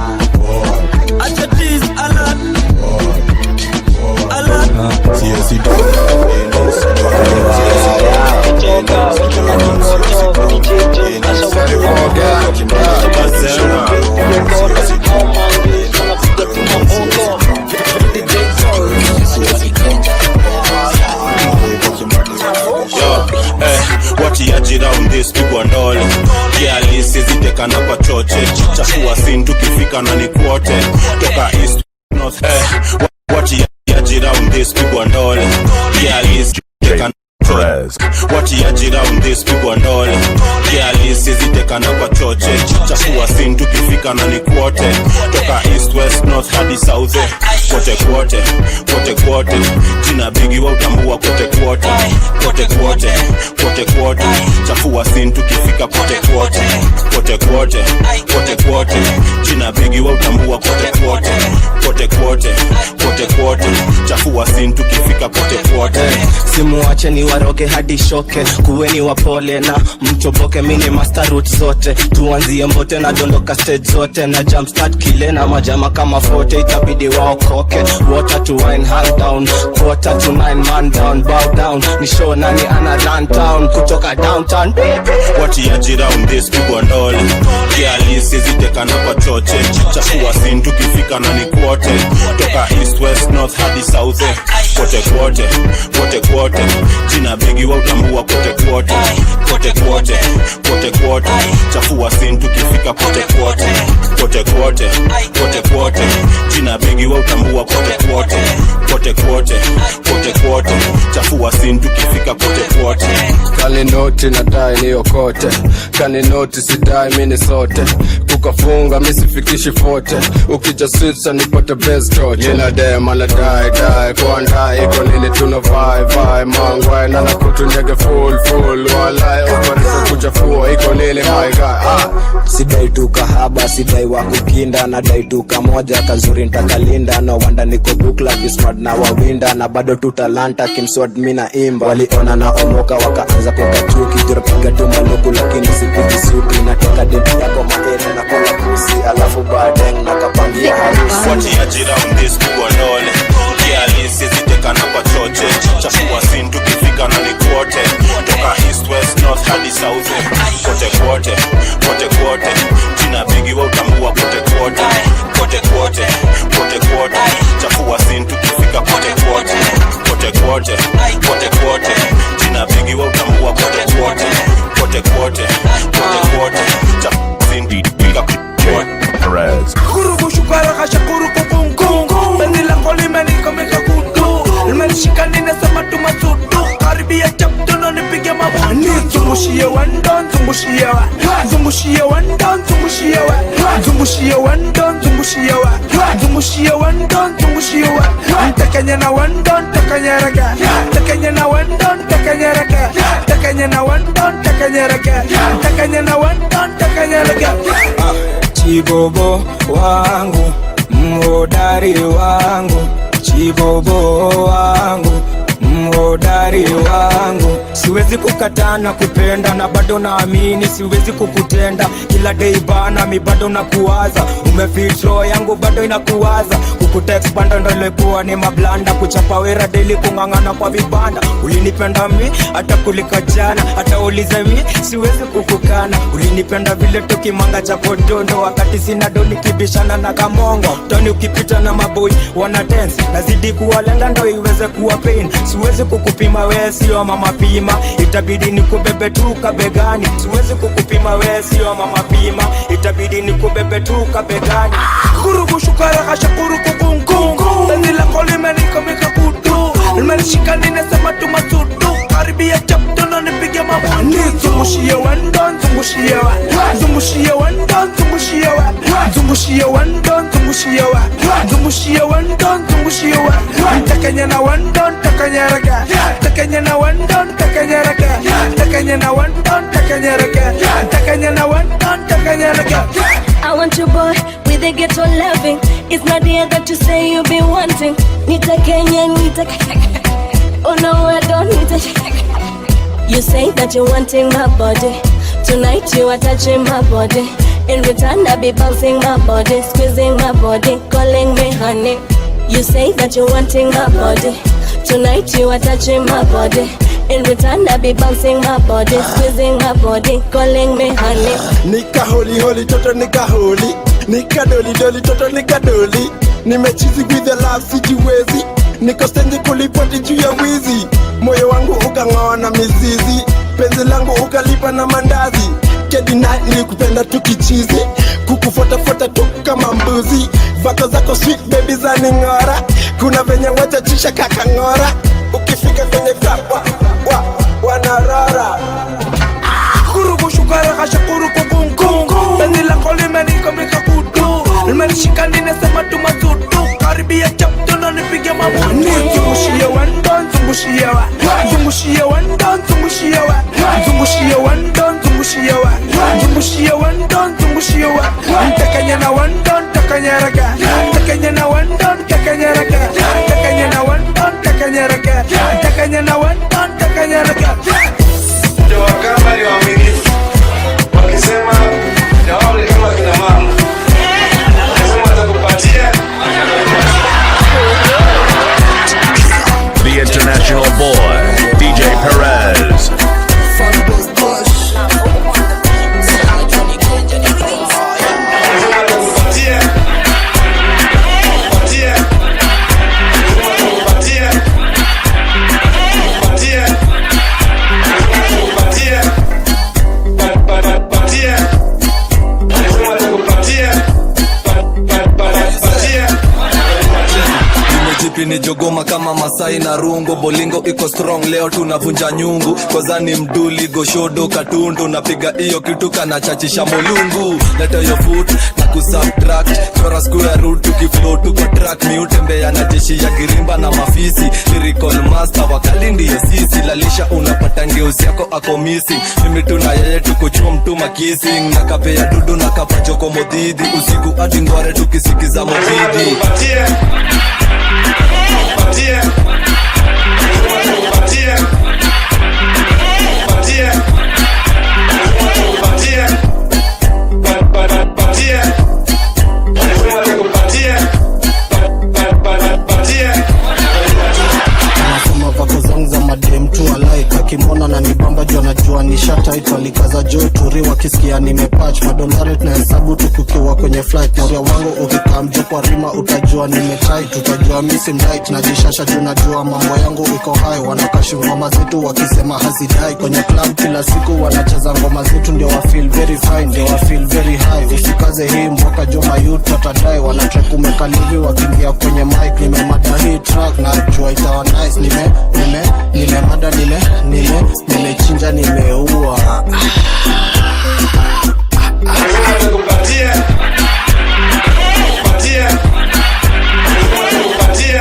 Ati tease alert. Alert. Sio sidong. Watiajira undis pigwa ndole. Kiali sizitekana kwa choche. Chakua sin tukifika na ni kwote. Toka east north. Watiajira undis pigwa ndole. Kiali sizitekana watiajira undis pigwa ndole. Kiali sizitekana kwa choche. Chakua sin tukifika na ni kwote. Toka east west north hadi south. Kwote jina bigi wa utambua kwote chafua sin tukifika kwote jina bigi wa utambua kwote chafua sin tukifika kwote. Simuache ni waroge hadi shoke. Kuweni wapole na mchoboke. Mini master route zote. Tuanzie mbote na dondoka stage zote. Na jump start kile na majama kama forte. Itabidi waokoke. Water to wine hand down. Quarter to 9 man down. Bow down. Ni show nani ana run town. Kutoka downtown. Watiajira undis pigwa ndole. Kiali sizitekana kwa choche. Chafua sin tukifika na ni kwote. Toka east west north hadi south. kote kwote, kote kwote. Jina bigi wa utambua kote kwote, kote kwote, kote kwote. Chafua scene tukifika kote kwote, kote kwote, kote kwote. Jina bigi wa utambua kote kwote, kote kwote, kote kwote. Chafua scene tukifika kote kwote. Kani noti na dai niyo kote, kani noti sidai mini sote. Kukafunga misifikishi fote, ukija switsa nipate best touch. Nina dem ala die kwa ndai iko nini tuna vai mangwai na nakutu nyege full walai oparisa kuchafua iko nini my guy. Sidai tu kahaba, sidai wa kukinda, na dai tu kamoja kazuri nitakalinda. No wanda niko bukla bismart na wawinda, na bado tu talanta kimsword mina imba. Waliona na omoka wakaanza kukachuki, jura piga tu maluku lakini sipigi suki. Nateka demu yako maere na kola pusi, alafu badeng na kapangia harusi. Wati ajira mdisku wanole, kialisi ziteka na kwa choche. Chafua scene tukifika na ni kwote, toka east west north hadi south. Kote kwote, kote kwote. Jina bigi wa utambua kote kwote, kote kwote, kote kwote. Chafua scene tukifika kote kwote, kote kwote, kote kwote. Jina bigi wa utambua kote kwote, kote kwote, kote kwote. Chafua scene tukifika kote. Perez. Kurubu shukara kasha kuruku kungu Beni lango limenika meka kutu Limenishika nina sema tumasudu Karibia chaptono nipige mabutu Zungushie wandon, zungushie wa Zungushie wandon, zungushie wa Zungushie wandon, zungushie wa Zungushie wandon, zungushie wa Ntakanya na wandon, takanya raga Takanya na wandon, takanya raga Takanya na wandon, takanya raga Takanya na wandon, takanya raga Chibobo wangu, mhodari wangu, chibobo wangu, mhodari wangu. Siwezi kukatana kupenda na bado naamini siwezi kukutenda. Kila day bana mi bado nakuwaza, umefitro yangu bado inakuwaza. Kukutext bando ndo ilikuwa ni mablanda, kuchapa wera daily kungangana kwa vibanda. Ulinipenda mi hata kulika jana, hata ulize mi siwezi kukukana. Ulinipenda vile tukimanga cha podondo, wakati sina doni kibishana na kamongo. Toni ukipita na maboy wana dance, nazidi kuwalenga ndo iweze kuwa pain. Siwezi kukupima we sio mama pima, itabidi nikubebe tu kabegani. Siwezi kukupima we sio mama pima, itabidi nikubebe tu kabegani. Kurubu shukara kasha kuruku kungu Beni lango limenika meka kutu Limenishika nina sema tumasudu Karibia chaptono nipige mabutu Zungushie wandon, zungushie wa Zungushie wandon, zungushie wa Zungushie wandon, zungushie wa Zungushie wandon, zungushie wa Ntakanya na wandon, takanya raga Takanya na wandon, takanya raga Takanya na wandon, takanya raga Takanya na wandon, takanya raga. I want your boy with a ghetto loving. It's not the other that you say you be wanting. Nita Kenya, nita oh no, I don't need it. You say that you're wanting my body. Tonight you are touching my body. In return I be bouncing my body, squeezing my body, calling me honey. You say that you're wanting my body. Tonight you are touching my body. In return I be bouncing my body, squeezing my body, calling me honey. Nika holy holy toto nika holy, nika doli doli toto nika doli. Nimechizi with the love sijiwezi, niko stendi kulipoti juu ya wizi. Moyo wangu ukang'oa na mizizi, penzi langu ukalipa na mandazi. Kedi night nilikupenda tukichizi, kukufuata tu kama mbuzi. Vako zako sweet baby za ning'ora, kuna venye wacha chisha kakang'ora. Ukifika kwenye club wanarara. Kurubu shukara kasha kuruku kungu Beni lango limenika meka kutu Limenishika nina sema tumasudu Karibia chaptono nipige mabutu Zungushie wandon, zungushie wa Zungushie wandon, zungushie wa Zungushie wandon, zungushie wa Zungushie wandon, zungushie wa Ntakanya na wandon, takanya raga Takanya na wandon, takanya raga Takanya na wandon, takanya raga Takanya na wandon, takanya raga. Ndio kama ni waaminifu wakisema dawa kama kina mama lazima atakupatia. The international boy, DJ Perez. ni jogoma kama Masai na Rungo. Bolingo iko strong leo tunavunja nyungu. Kozani mduli goshodo katundu. Napiga iyo kitu kana chachisha molungu. Leta yo foot na kusubtract. Chora square root tukiflow tuko track. Miutembea na jeshi ya girimba na mafisi. Lyrical master wakalindi ya sisi. Lalisha unapata ngeuzi yako ako missing. Mimi tuna yeye tukuchua mtuma kissing. Nakapea dudu nakapa joko modidi. Usiku adi ngware tukisikiza modidi. Patie Patie Patie Patie Nasema vako zangu za madem tu alike. Akimona na nibamba jua najua nishata itwalikaza joy turi wakisikia nimepatch. Madolari tunahesabu tukukiwa kwenye flight. Moria wangu ukikaa mjo kwa rima utajua nimetight. Utajua misi mdait najishasha juu najua mambo yangu iko high. Wanakashi ngoma zetu wakisema hazidai. Kwenye club kila siku wanacheza ngoma zetu ndio wa feel very fine. Ndio wa feel very high. Usikaze hii mboka jo mayut watadai. Wanatrek umekalivi wakimbia kwenye mic. Nimemada hii track na jua itawa nice. Nimemada nimechinja nimeua. Patie Patie Patie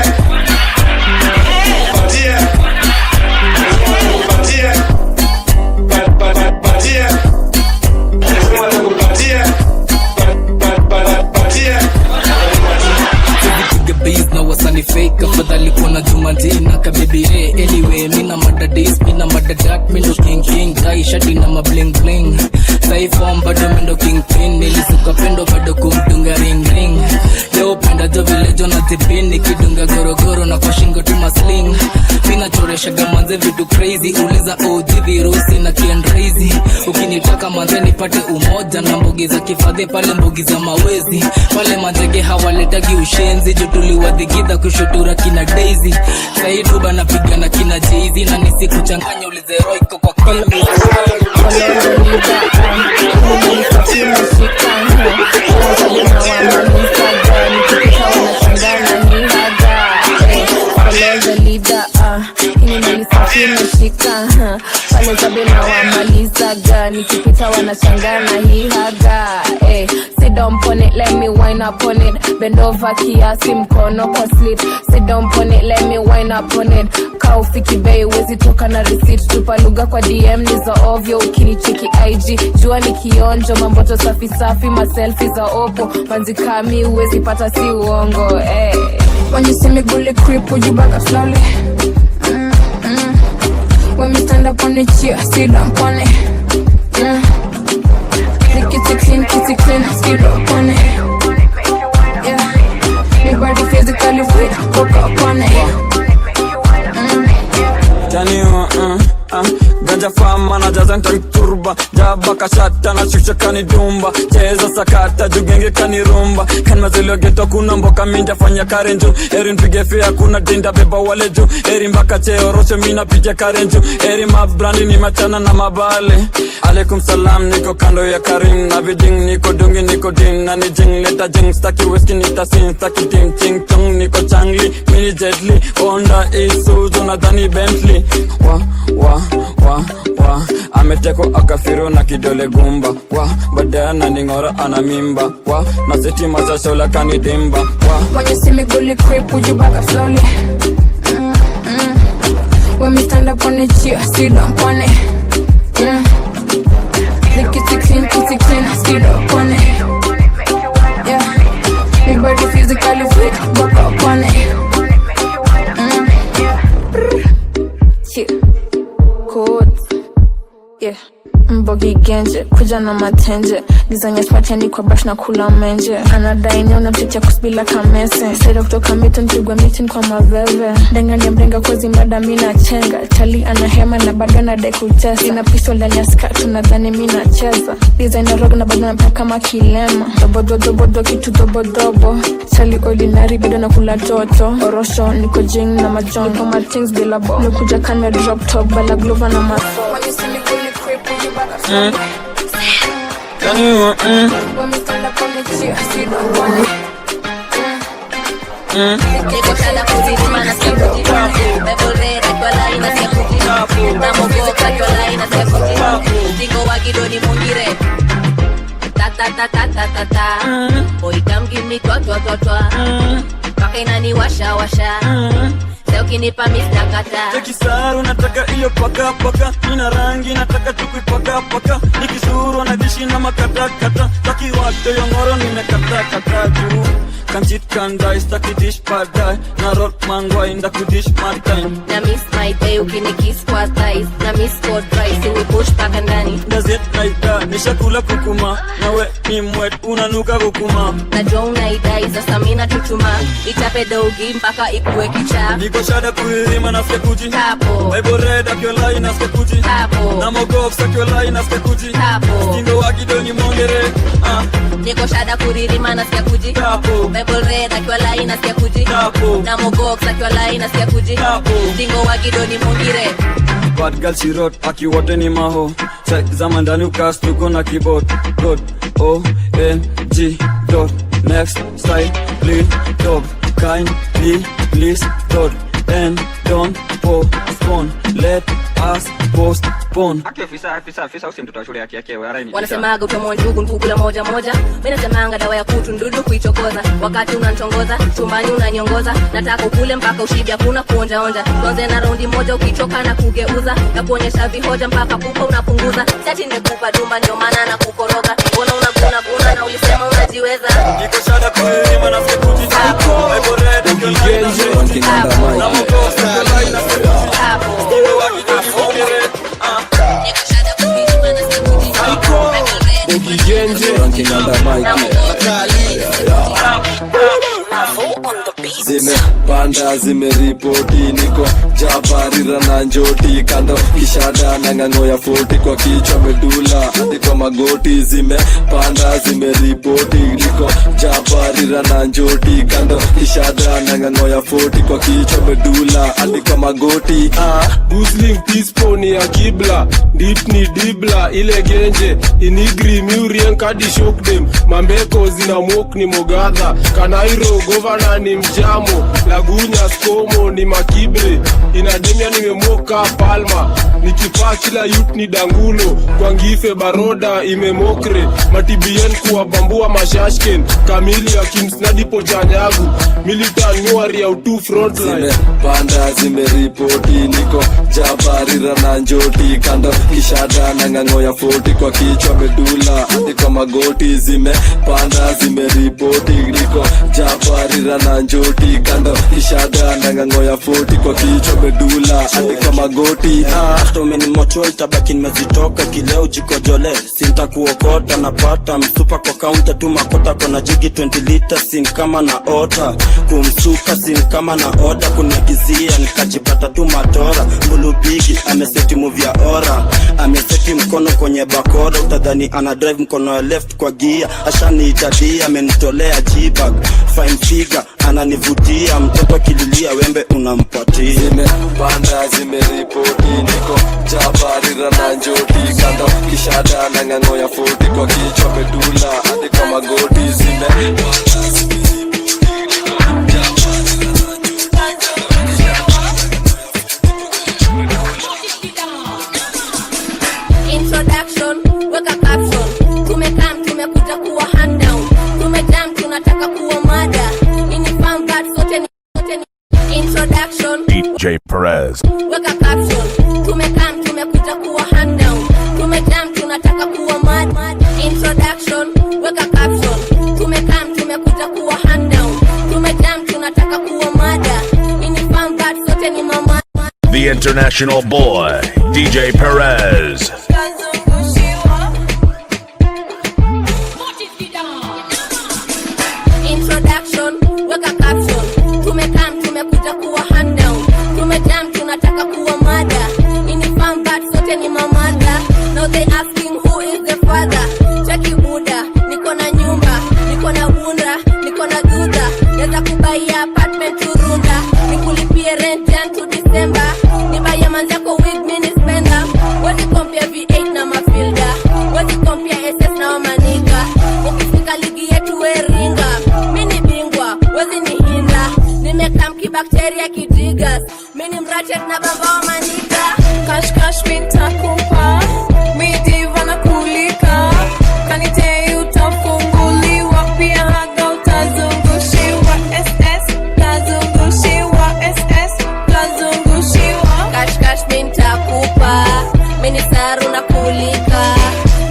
Patie Patie Patie Bees na wasani fake afadhali kuona Jumadina kabibi anyway mina madadis mina madadat mindo king dai shati na mabling bling sai form bado mindo king pin nilisuka pendo bado kumdunga ring leo penda jo village na tipini kidunga gorogoro na kwa shingo tu masling mina choresha gamanze vitu crazy uliza OG virusi na kiendrazy ukinitaka manze nipate umoja na mbogi za kifadhe pale mbogi za mawezi pale manjege hawaletagi ushenzi tuliwadhigidha kushutura kina Daisy Saidu bana pigana kina Jay-Z na nisikuchanganya ulize Roy kwa kala pale zabe na wamalizaga nikipita wanachangana hii haga sit down on it, let me wind up on it. Bend over kiasi mkono kwa slit. Sit down on it, let me wind up on it. Kaufiki bei wezi toka na receipt. Tupa lugha kwa DM ni za ovyo. Ukinicheki IG jua ni kionjo. Mamboto safi safi maselfie za opo. Manzi kami uwezi pata si uongo. When you see me bully creep would you back up slowly? When me stand up on the chair, sit down on it. Kitty clean, skid up on it. Yeah, your body physically fit, hook up on it. Ganja fama na jaza ntanturba. Jaba kashata na shusha kani dumba. Cheza sakata jugenge kani rumba. Kan mazelo geto kuna mboka minja fanya karenju. Erin pige fea kuna dinda beba wale ju. Erin baka cheo roshe mina pige karenju. Erin mabrandi ni machana na mabale. Alaikum salam niko kando ya Karim. Na viding niko dungi niko din. Na ni jing leta jing staki whisky nita sin. Staki tim ching chong niko changli. Mini jetli Honda Isuzu na dhani Bentley. Ameteko akafiru na kidole gumba. Badaya na ningora ana mimba. Na seti masashola kani dimba. When you see me bully creep would you back up slowly? When me stand up on the chair, sit down on it. The kitty clean, skid up on it. Yeah, your body physically fit, back up on it. Codes, yeah. Mbogi genje, kuja na matenje. Gizanya spateni kwa bash na kula menje. Anadai nyeo na ticha kusbila kamese. Sera kutoka mito npigwa mitin kwa maveve. Dengani ya mrenga kozi mada mina chenga. Chali anahema na bado na deku tesa. Ina pistol ndani ya skatu na dhani mina cheza. Designer rock na bado na pia kama kilema. Dobo kitu dobo. Chali ordinary bado na kula toto. Orosho niko jing na majon. Niko matings bila bo. Nikuja kame drop top bala glova na maso. When you see me fully creep would you back up slowly? When we stand up on the chair, sit down on it. Niko shada kuririma na siya kuti Bebore rekwa lai na siya kuti Na mogo kakwa lai na siya kuti Tingo wakidoni mungire Ta ta ta ta ta ta ta Boy come give me twa twa twa twa Paka inani washa washa Seo kinipa mistakata Tekisaru nataka iyo paka paka Nina rangi nataka tukui paka paka Nikisuru anadishi na makata kata Taki wate yongoro nimekata kata juu Kanchit kandai staki dish padai Na rock mangwa inda kudish matain Na miss my day ukinikiss kwa thighs Na miss cold rice ini push paka ndani Gazet naida nishakula kukuma Nawe ni mwet unanuka kukuma Najua unaidai sasa mina tutuma Itape dogi mpaka ikuwe kicha Niko shada kuirima na siya kuji Tapo Bible red akiolai na siya kuji Tapo Na mogox akiolai na siya kuji Tapo Stingo wakidoni mongere Niko shada kuririma na siya kuji Tapo Bible red akiolai na siya kuji Tapo Na mogox akiolai na siya kuji Tapo Stingo wakidoni mongere Bad girl she wrote aki wote ni maho Check zama ndani ukastuko na keyboard God O-N-G dot Next style please dog Kindly please dot And don't postpone Let us postpone Fisa usimtoto wa shule yake wewe Wanasemaga utamwa njugu nkukula moja moja Mimi nasemanga dawa ya kutu ndudu kuichokoza Wakati unanchongoza, chumbani unanyongoza Nataka ukule mpaka ushibi hakuna kuonja onja Tuanze na raundi moja ukichoka na kugeuza Na kuonyesha vihoja mpaka pupa unapunguza Sati nimekupa dumba ndio maana na kukoroga Mbona unaguna na ulisema unajiweza Niko shada kuirima na sekuti Bible red akiolai na mogox akiolai na siya kuji Stingo wakidoni mongere Niko shada kuririma na siya kuji Zimepanda zimeripoti niko jabarira na njoti kando kishada na ng'ang'o ya 40 kwa kichwa medula hadi kwa magoti zimepanda zimeripoti niko jabarira na njoti kando kishada na ng'ang'o ya 40 kwa kichwa medula hadi kwa magoti Gusling tisponi ya kibla Dit ni dibla ile genje Inigri miurien kadi shock them Mambeko zina mok ni mogadha Kanairo governor ni mjamo Lagunya skomo ni makibre Inademia nimemoka palma Nikipaa kila youth ni dangulo Kwa ngife baroda imemokre Matibien kuwa bambua mashashken Kamili ya kimsnadi pochanyagu Militan nyuari ya utu frontline Zimepanda zimeripoti niko jabarira na njoti kando kishada na ng'ang'o ya 40 kwa kichwa medula hadi kwa magoti zimepanda zimeripoti niko jabarira na njoti kando kishada na ng'ang'o ya 40 kwa kichwa medula hadi kwa magoti hata umenimocho itabaki nimezitoka kileo jikojole sinta kuokota napata msupa kwa kaunta tu makota kona jigi 20 liters sin kama na ota kumsuka sin kama na oda kunagizia nikajipata tu matora mbulubigi ameseti move ya ora ameseti mkono kwenye bakora utadhani ana drive mkono ya left kwa gia ashaniitadia amenitolea jibag fine figure ananivutia mtoto kililia wembe unampatia zimepanda zimeripoti niko jabarira na njoti kando kishada na ng'ang'o ya 40 kwa kichwa medula hadi kwa magoti Introduction, weka caption Tumekam, tumekuja kuwa hand down Tumejam, tunataka kuwa mada Nini fam bad, sote ni Introduction DJ Perez. Weka caption Tumekam, tumekuja kuwa hand down Tumejam, tunataka kuwa mada Introduction, weka caption Tumekam, tumekuja kuwa hand down Tumejam, tunataka kuwa mada Nini fam bad, sote ni mama The international boy, DJ Perez. Introduction, weka caption Tumekam, tumekuja kuwa hand down Tumejam, tunataka kuwa mada Nini fam bad, sote ni mamada Now they asking who is the father Cheki buda, niko na nyumba Niko na bunda, niko na duda Neza kubaia apartment turunda Nikulipie rent jan to December Nibaya manzako wig mini spender Wezi compare V8 na mafilda Wezi compare SS na wamanika Ukifika ligi yetu weringa Mini bingwa, wezi ni hinda Nigeria kidigas. Mini mrachet na baba wa manika. Cash cash mintakupa, midiva na kulika. Kanite utafunguliwa, pia haga utazungushiwa. SS tazungushiwa, SS tazungushiwa. Cash cash mintakupa, mini saru na kulika.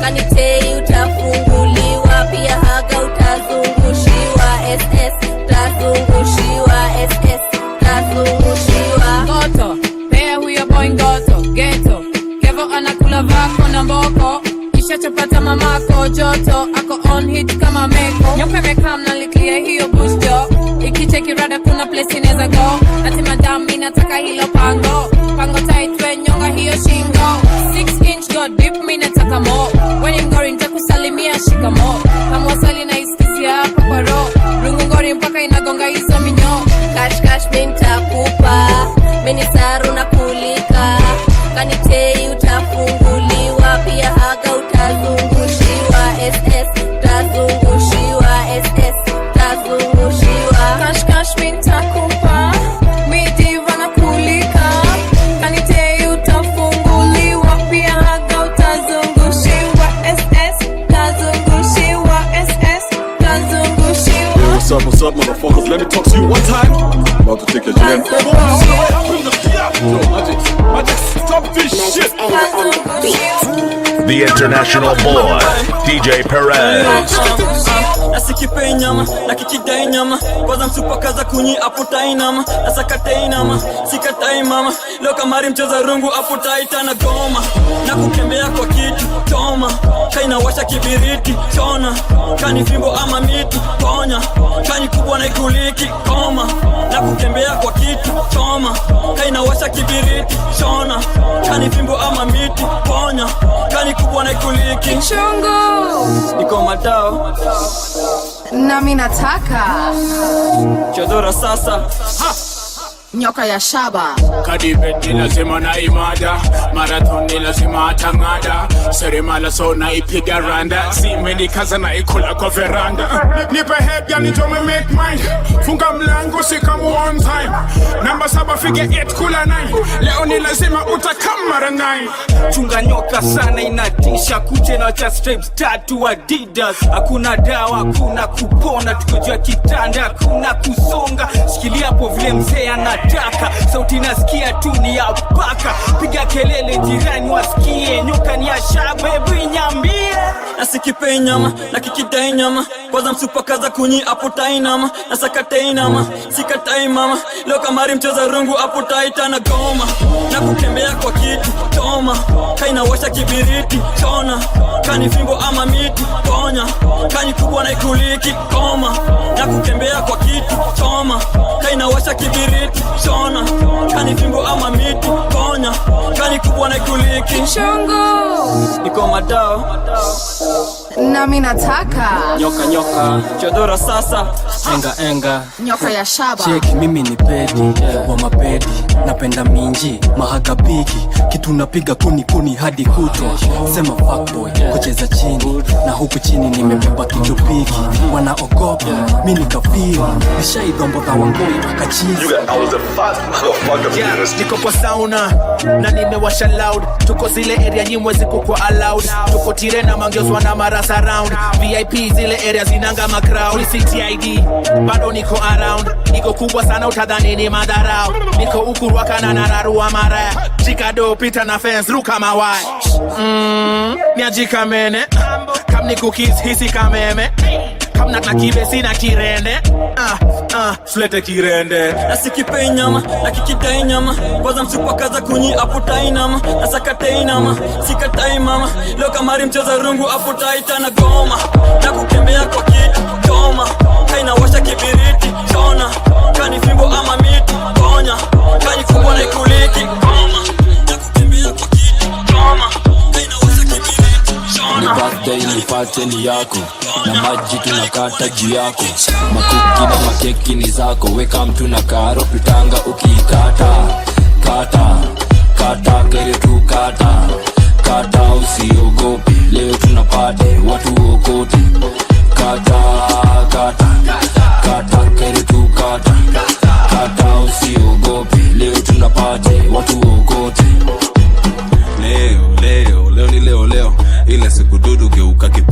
Kanite utafunguliwa, pia haga utazungushiwa. SS tazungushiwa, SS tazungushiwa. Goto, pea huyo boy ngoto, ghetto. Kevo anakula vako na mboko. Kisha chapata mamako joto, ako on hit kama meko. Nyoka mekam na liklia hiyo busto. Ikicheki rada kuna place ineza go. Ati madam minataka hilo pango. Pango tight we nyonga hiyo shingo. 6 inch go deep minataka mo. Weni mgori nitakusalimia shikamo. Kamwasali na iskisia hapa kwa ro. Rungu ngori mpaka inagonga hizo minyo. Cash cash mintakupa, mini saru na kulika. Kanitei utafunguliwa, pia haga utazungushiwa. SS tazungushiwa, SS tazungushiwa. Cash cash mintakupa, midiva na kulika. Kanitei utafunguliwa, pia haga utazungushiwa. SS tazungushiwa, SS tazungushiwa. What's up, motherfuckers? Let me talk to you one time. About to take your jam. Yo, Magic, stop this shit. The international boy, DJ Perez. Nasikipei nyama, nakikidai nyama. Kwanza msupa za kunyi aputai nama. Nasakatai nama, sikatai mama. Leo kamari mcheza rungu aputai tana goma. Na kukembea kwa kitu, toma. Kaina washa kibiriti, chona. Kani fimbo ama miti, ponya. Kani kubwa na ikuliki, koma. Na kukembea kwa kitu, toma. Kaina washa kibiriti, chona. Kani fimbo ama miti, ponya. Kani kubwa na ikuliki Chungu niko matao na minataka chodora sasa ha! Nyoka ya shaba Kadibet lazima na imada. Marathon lazima atangada. Seremala so na ipiga randa. Simeni kaza na ikula kwa veranda. Nipe head ya nitome make mine. Funga mlango sikamu on time. Namba 7 fige 8 kula 9. Leo ni lazima utakamara 9. Chunga nyoka sana inatisha. Kuche na cha stripes tatu Adidas. Hakuna dawa, hakuna kupona. Tukojua kitanda, hakuna kusonga. Shikilia hapo vile mzee anataka. Sauti nasikia tu ni ya paka. Piga kelele jirani wasikie. Nyoka ni ya shaba, hebu inyambie. Nasikipei nyama, nakikidai nyama. Kwanza msupa za kunyi aputai nama. Nasakatai nama, sikatai mama. Leo kamari mcheza rungu aputai tana goma. Na kukembea kwa kitu, toma. Kaina washa kibiriti, chona. Kani fimbo ama miti, ponya. Kani kubwa na ikuliki, koma. Na kukembea kwa kitu, toma. Kaina washa kibiriti, chona. Kani fimbo ama miti, ponya. Kani kubwa na ikuliki Chungu niko matao na minataka nyoka chodora sasa Enga nyoka ya shaba. Check mimi ni pedi wa mapedi. Napenda minji mahagabiki. Kitu napiga kuni hadi kutwa. Sema fuckboy kucheza chini. Na huku chini nimebeba kijupiki. Wanaogopa mimi kafiri. Nishaidombo za wangoi akachizi. You got all the fast motherfuckers. Niko kwa sauna na nimewasha loud. Tuko zile area nyimwe ziko kwa allowed. Tuko tire na mangioswa na maras around. VIP zile area zinanga macrowd. CTID bado niko around. Niko kubwa sana utadhani ni madarao. Niko ukurwaka na nararua mara. Chikado pita na fence ruka mawai. Niajika mene kam ni cookies hisi kameme. Kam na kibe sina kirende. Sulete kirende. Nasikipei nyama, nakikidai nyama. Kwanza msupa za kunyi aputai nama. Nasakatai nama, sikatai mama. Leo kamari mcheza rungu aputai tana goma. Na kukembea kwa kitu, toma. Kaina washa kibiriti, chona. Kani fimbo ama miti, ponya. Kani kubwa na ikuliki, koma. Na kukembea kwa kitu, toma. Kaina washa kibiriti, chona. Ni birthday ni party ni yako. Na maji tunakata juu yako. Makuki na makeki ni zako. Weka mtu na karo pitanga ukikata. Kata kere tu kata usiogopi. Leo tunapate watu okote. Kata kere tu kata usiogopi.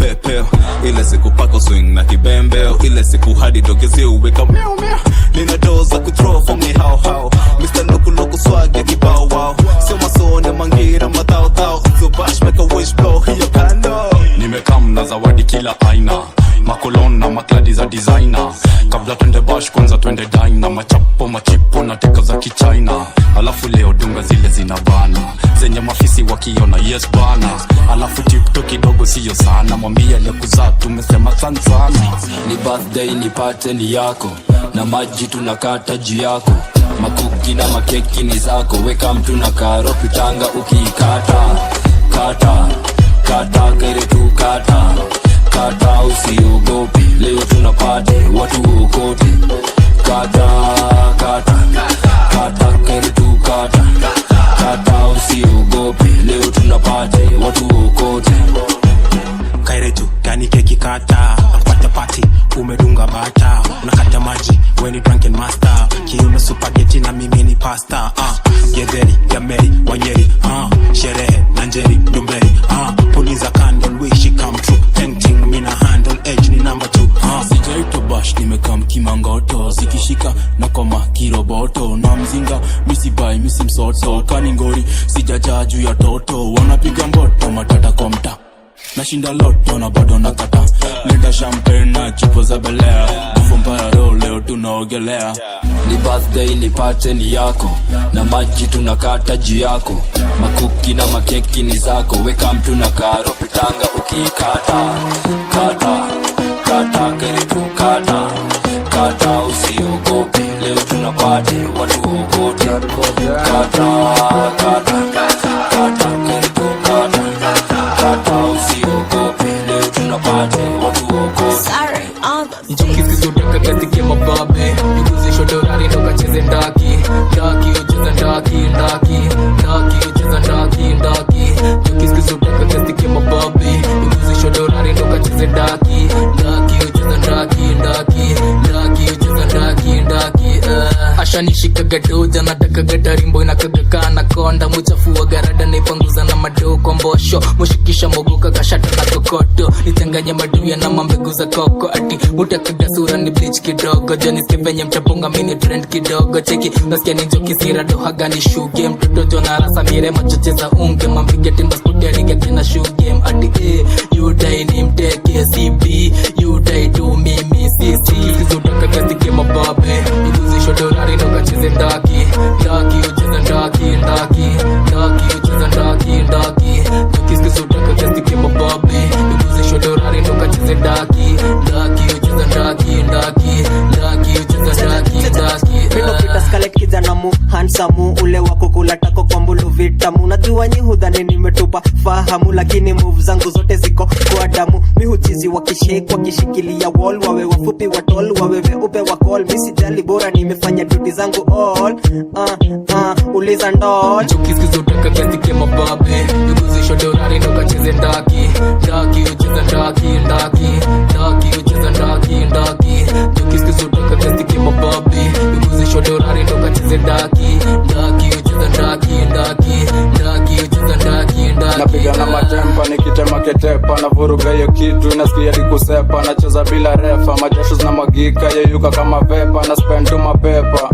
kipepeo, ile siku pako swing na kibembeo, ile siku hadi dogezi uweka meow meow. Nina doza kuthrow for me how how, Mr. Loku Loku swag ya kibao wow, sio masone mangira madao dao, so bash make a wish blow hiyo kando. Nimekam na zawadi kila aina, makolon na makladi za designer. Kabla twende bash kwanza twende dina, machapo machipo na teka za kichina. Alafu leo dunga zile zinabana, zenye mafisi wakiona yes bana. Alafu tiktok kidogo siyo sana, mwambia lekuza tumesema sana sana. Ni birthday ni party ni yako, na maji tunakata juu yako. Makuki na makeki ni zako, weka mtu na karo pitanga ukiikata. Kata, kata kere tu kata, kata usiogopi, leo tunapate watu ukote. Kata, kata, kata kere tu kata, kata usiogopi, leo tunapate watu ukote. Kaire tu, gani keki kata, pata party, umedunga bata. Unakata maji, weni drunken master, kiume supageti na mimi ni pasta. Gederi, Yameri, Wanyeri, sherehe, Nanjeri, Dumberi. Puliza candle, wish it come true. Ting mina handle, edge ni number 2. Sijaito bash, nimekam kimangoto, sikishika na koma kiroboto. Na mzinga, misi bai, misi msoto, kaningori, sijaja juu ya toto. Wanapiga mboto, matata kwa mta, nashinda loto na bado nakata. Leta champagne na chupo za belea, Bufumbaro leo tunaogelea. Ni birthday ni party ni yako, na maji tunakata juu yako. Makuki na makeki ni zako, weka mtu na karo pitanga ukikata. Kata, kata kere tu kata, kata usiogopi, leo tunapate watu ukote. Kata, kata, kata kere tu kata, kata usiogopi, leo tunapate watu ukote. Njukizizudaka katike mababe, yuguzi shodorari ndo kacheze ndaki. Ndaki ucheza ndaki, ndaki, ndaki ucheza ndaki, ndaki. Njukizizudaka katike mababe, yuguzi shodorari ndo kacheze ndaki. Ndaki ucheza ndaki, ndaki, ndaki ucheza ndaki, ndaki. Ashanishika gadoja nataka gadarimbo inakagaka na konda. Muchafu wa garada naipanguza na mado kwa mbosho, mushikisha mogoka kashata na kokoto. Nitanganya maduya na mambegu za koko, ati utakaga sura ni bleach kidogo. Joni sivenye mtapunga mini trend kidogo. Cheki nasikia ni joki sira dohaga ni shoe game. Mtoto jona rasa mire machoche za unge, mambige timba skutia riga kina shoe game. Ati you die ni mteke CB, you die to mimi CC. Kizutaka gazike mababe, yuguzi shodorari ndo kacheze ndaki. Ndaki ucheza ndaki, ndaki, ndaki ucheza ndaki, ndaki. Kizutaka gazike mababe, yuguzi shodorari ndo kacheze ndaki. Ndaki ucheza ndaki, ndaki, ndaki ucheza ndaki, ndaki. Mino kita skalet kijana mu, hansamu, ule wako kula tako kwa mbulu vitamu. Najua nyi hudhani nimetupa fahamu, lakini move zangu zote ziko kwa damu. Mi huchizi wakishake, wakishikilia wall, wawe wafupi watol, wawe weupe wakol. Mi sijali bora nimefanya duty zangu all, uliza ndol. Njukizizudaka gazike mababe, yuguzi shodorari ndo kacheze ndaki. Ndaki ucheza ndaki, ndaki, ndaki ucheza ndaki, ndaki. Njukizizudaka gazike mababe, yuguzi shodorari ndo kacheze ndaki. Ndaki ucheza ndaki, ndaki, ndaki ucheza ndaki, ndaki. Napiga na matempa nikitema ketepa, na vuruga hiyo kitu inasikia likusepa. Nacheza bila refa, majasho zinamwagika yeyuka kama vepa. Na spend tu mapepa,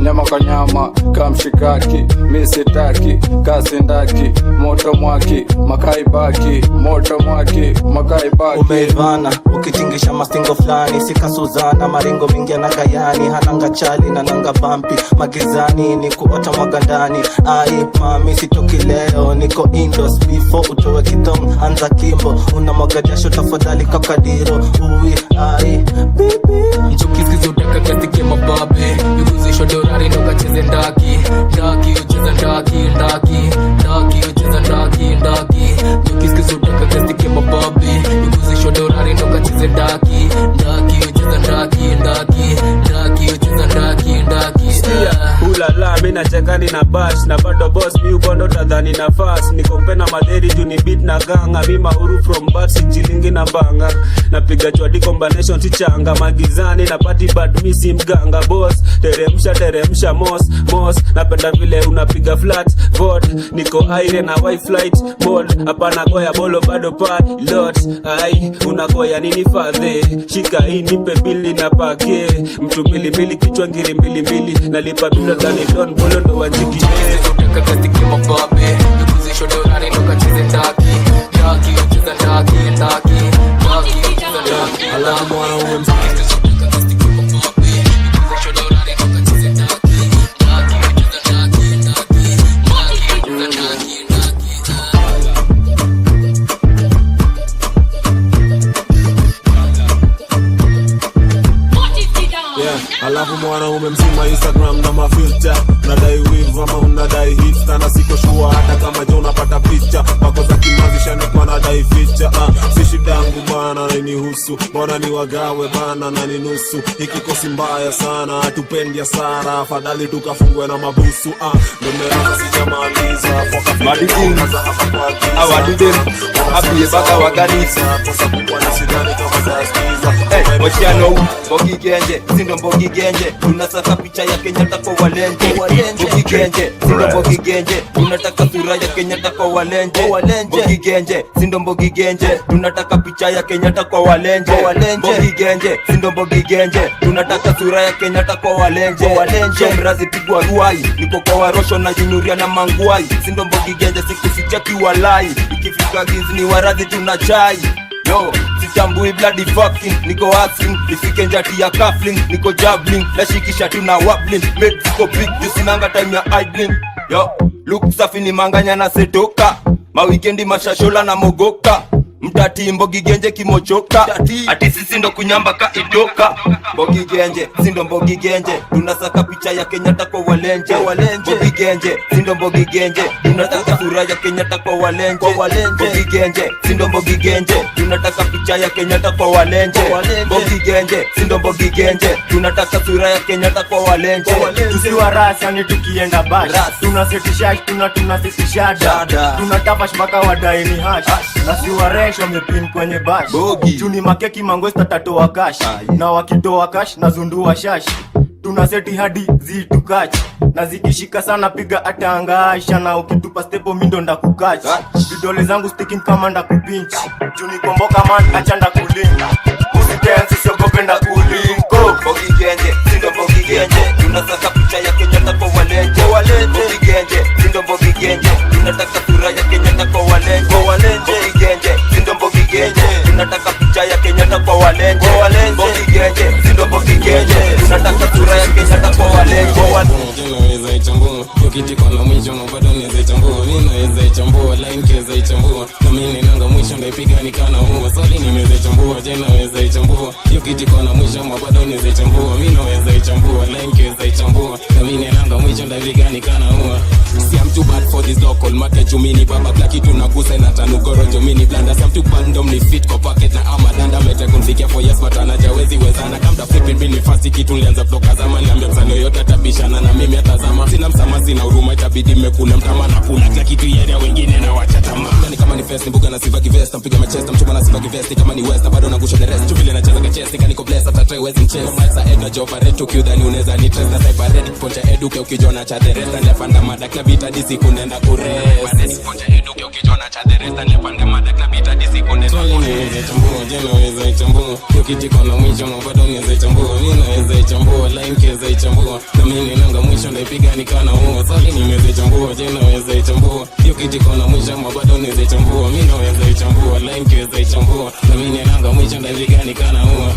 nyama kwa nyama kamshikaki. Misitaki, kasi ndaki, moto mwaki, makai baki. Moto mwaki, makai baki. Umeivana, ukitingisha mastingo flani. Sika Suzana, maringo mingi na gayani. Hananga chali na nanga bampi, magizani ni kuota mwagandani. Ai mami sitoki leo, niko indos. Before utowe kitong, anza kimbo. Una mwagajasho tafadhali kakadiro. Uwi, ai, bibi. Njukizizudaka gazike mababe, yuguzi shodorari ndo kacheze ndaki. Ndaki ucheza ndaki, ndaki, ndaki ucheza ndaki, ndaki. Njukizizudaka gazike mababe, yuguzi shodorari ndo kacheze ndaki. Ndaki ucheza ndaki, ndaki, ndaki ucheza ndaki, ndaki. Ulala, mina cheka kani na bash na bado boss mi ubondo tadhani na fast nikompe na madheri juu ni beat na ganga mi mahuru from back sijilingi na banga napiga chwadi combination tichanga magizani na party bad mi si mganga boss teremsha mos napenda vile unapiga flat vod niko aire na wifi flight mode hapana goya bolo bado pilot ai unagoya nini fadhe shika hii nipe bili na pake mtu mbili kichwa ngiri mbili nalipa bila gani don bolo ndo wanjiki kaka tiki mababe position dolari ndo kacheze taki cheza taki alafu mwana uwe alafu mwanaume mzima Instagram na mafilter unadai wave ama unadai hipster na siko sure hata kama je unapata picha wako za kimazisha ni kwa nadai feature si shidangu bana na nihusu mbona ni wagawe bana na ninusu ikikosi mbaya sana hatupendi hasara afadhali tukafungwe na mabusu nimeanza sijamaliza foka madidin awadidin apie baka waganisa kosa kubwa ni sidani kama za skiza wachano bogi genje sindo bogi genje tunasaka picha ya Kenyatta kwa walenje bogi genje sindo bogi genje tunataka sura ya Kenyatta kwa walenje bogi genje sindo bogi genje tunataka picha ya Kenyatta kwa walenje bogi genje sindo bogi genje tunataka sura ya Kenyatta kwa walenje mrazi pigwa ruai niko kwa warosho na jinyuria na mangwai sindo bogi genje sikuficha kiwalai ikifika gizi ni waradhi tunachai yo sitambui bloody fucking niko asking nifike njati ya cuffling niko jabbling nashikisha tuna wobbling Mexico big jusinanga time ya idling yo look safi ni manganya na setoka mawikendi mashashola na mogoka mtati mbogi genje kimochoka ati sisi ndo kunyamba ka idoka mbogi genje sindo mbogi genje tunasaka picha ya Kenyatta kwa walenje mbogi genje sindo mbogi genje tunataka sura ya Kenyatta kwa walenje mbogi genje sindo mbogi genje tunataka picha ya Kenyatta kwa walenje mbogi genje sindo mbogi genje tunataka sura ya Kenyatta kwa walenje tusiwa rasa ni tukienda bash tunasetisha tunasitisha dada tunatafash mpaka wadai ni hash na siwa wamepin kwenye bash Juni makeki mangosta tatoa cash na wakitoa cash na zundua shash tunaseti hadi zitukach na zikishika sana piga atangasha na ukitupa stepo mindo ndakukach vidole zangu sticking kama ndakupinch Juni komboka man achanda kulinga usikensi siogope ndakulinko bogi genje sindo bogi genje tunasaka picha ya Kenyatta kwa walenje bogi genje sindo bogi genje tunataka sura ya Kenyatta kwa walenje bogi genje sindo bogi genje tunataka picha ya Kenyatta kwa walenje bogi genje sindo bogi genje tunataka sura ya Kenyatta kwa walenje naweza ichambua ukiti kwa na mwisho na bado naweza ichambua mimi naweza ichambua line keza ichambua na mimi nanga mwisho ndaipiga nikana huo swali nimeweza ichambua je naweza ichambua ukiti kwa na mwisho na bado naweza ichambua mimi naweza ichambua line keza ichambua na mimi nanga mwisho ndaipiga nikana huo see I'm too bad for this local market jumini baba black kitu nagusa na tanugoro jumini blanda I'm too bad ndo mnifit kwa pocket na amadanda mete kumfikia for yes but anajawezi wezana kamda flipping bini fast kitu nilianza floka zamani niambia msano yote tabishana na mimi atazama sina msama sina huruma itabidi mmekula mtama na kula kila kitu yeye wengine na wacha tamaa yani kama ni fest mbuga na siva kivest mpiga machesta mchoma na siva kivest kama ni west bado nagusha the rest tu vile nacheza kachesti kani ko bless hata try wezi chest maisa edna job reto kiudhani unaweza ni trust na cyber red poncha eduke ukijona cha the rest and panda mada club itadi siku nenda kurest poncha eduke ukijona cha the rest and panda mada club itadi siku nenda kurest chambua je naweza ichambua ukiti kona mwisho na bado naweza ichambua mimi naweza ichambua line keza ichambua na mimi nanga mwisho ndaipiga nikana huo swali nimeweza ichambua je naweza ichambua ukiti kona mwisho na bado naweza ichambua mimi naweza ichambua line keza ichambua na mimi nanga mwisho ndaipiga nikana huo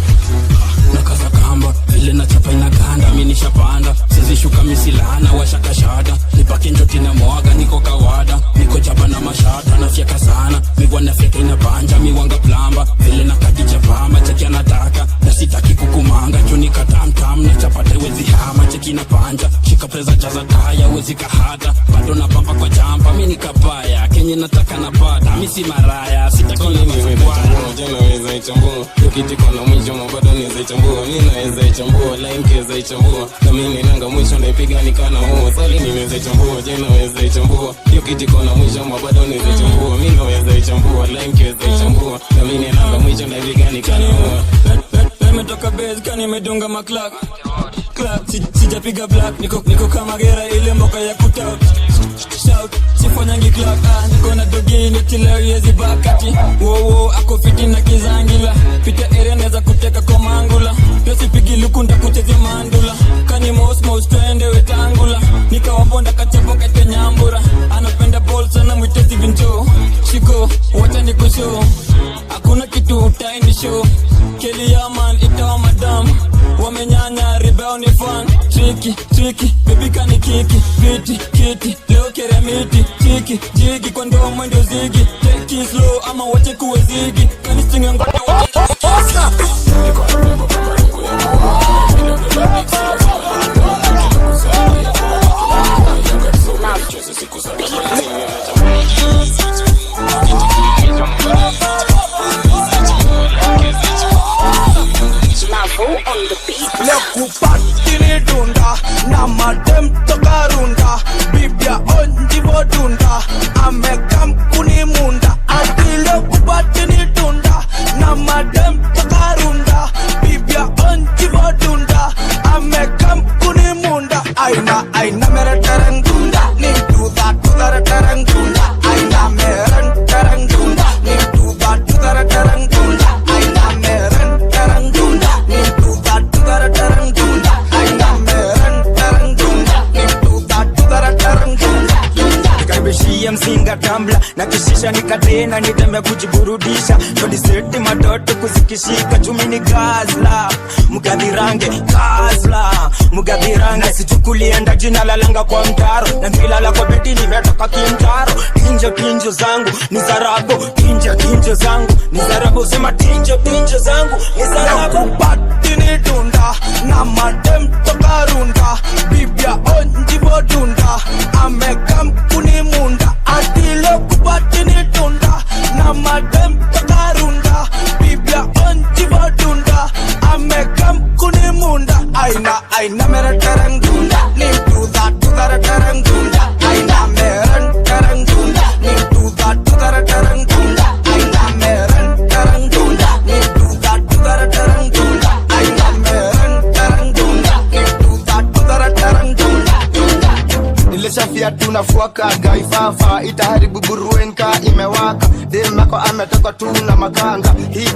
nakaza kamba vile na chapa inaganda mimi nishapanda sisi shuka misilana washaka shada nipake njoti na mwaga niko kawada niko chapa na mashada na fiaka sana migwa na fiaka inabanja miwanga plamba vile na kadi chapa cheki anataka na sitaki kukumanga juni katamtam na chapa tewezi hama cheki na panja shika preza jaza kaya wezi kahata bado na pamba kwa jampa mimi nikapaya kenye nataka napata mimi si maraya sitaki niweze niweza ichambua. Ukiti kwa na mwisho mabado niweza ichambua. Mimi naweza ichambua, line kiweza ichambua. Na mimi nanga mwisho ndaipiga nikana huo. Swali niweza ichambua, je naweza ichambua. Ukiti kwa na mwisho mabado niweza ichambua. Mimi naweza ichambua, line kiweza ichambua. Na mimi nanga mwisho ndaipiga nikana huo. Nimetoka base kani medunga maklak sijapiga black niko kama gera ile mboka ya kutout shout sifanyangi clap niko na dogi nitileo yezi bakati wo ako fiti na kizangila pita area neza kuteka kwa mangula pesi pigi lukunda kuchezea mandula kani mos twende wetangula nikawambonda kachapo kete nyambura anapenda ball sana mwitezi vincho shiko wacha nikushow hakuna kitu utaini show Kelly Yaman itawa madam wamenyanya ribao ni fan Tricky baby kani kiti leo keremiti jigi kwa ndo mwendo zigi take it slow ama wache kuwe zigi kani stinga ngoto leo kupati ni dunda na madem toka runda bibia onjivo dunda amekam kuni munda ati leo kupati ni dunda na madem toka runda bibia onjivo dunda amekam kuni munda aina mere tereng dunda ni tudara tereng dunda aina mere tereng dunda ni tudara tereng dunda aina mere tereng dunda ni tudara tereng dunda aina mere tereng dunda ni tudara tereng dunda nikaribishia mzinga tambla na kishisha nikatena nitembe kujiburudisha todiseti matoto kuzikishika chumi ni gazla mugadhirange sichukulienda jina lalanga kwa mtaro na milala kwa beti nimetoka kimtaro tinjo zangu ni zarabu tinjo zangu ni zarabu sema tinjo zangu ni zarabu kupati ni dunda na madem toka runda bibia onjivo dunda amekam kuni munda ati leo kupati ni dunda na madem toka runda bibia onjivo dunda amekam kuni munda aina mere tereng dunda ni tudara tereng dunda aina mere tereng dunda ni tudara tereng dunda aina mere tereng dunda ni tudara tereng dunda aina mere tereng dunda ni tudara tereng dunda nilishafia tunafuaka gaifafa itaharibu buruenka imewaka demako ametoka tu na makanga hi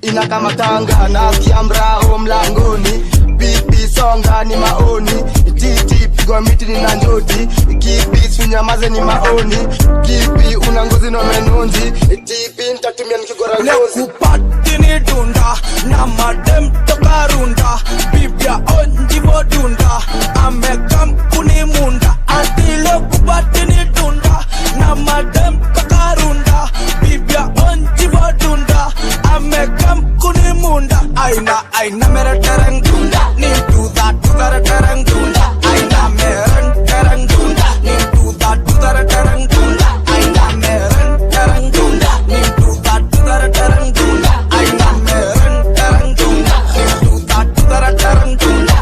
ina kama tanga na kiamrao mlangoni pipi songa ni maoni titi pigwa miti ni na njoti kipi sunyamaze ni maoni kipi una ngozi no menonzi tipi nitatumia nikigora ngozi kupati ni dunda na madem toka runda bibia onjivo dunda amekam kuni munda ati leo kupati ni dunda na madem toka runda bibia onjivo dunda amekam kuni munda aina mere tereng dunda ni tudara tereng dunda aina mere tereng dunda ni tudara tereng dunda aina mere tereng dunda ni tudara tereng dunda aina mere tereng dunda ni tudara tereng dunda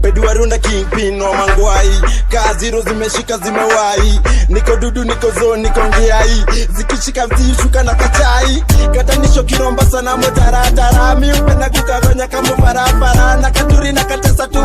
peduarunda kingpin wa mangwai kaziro zimeshika zimewai niko dudu niko zone niko ngiai zikishika mtishuka na kachai katanisho kiromba sana motaratara mi upenda kukaganya kama farafara na katuri na katesa tu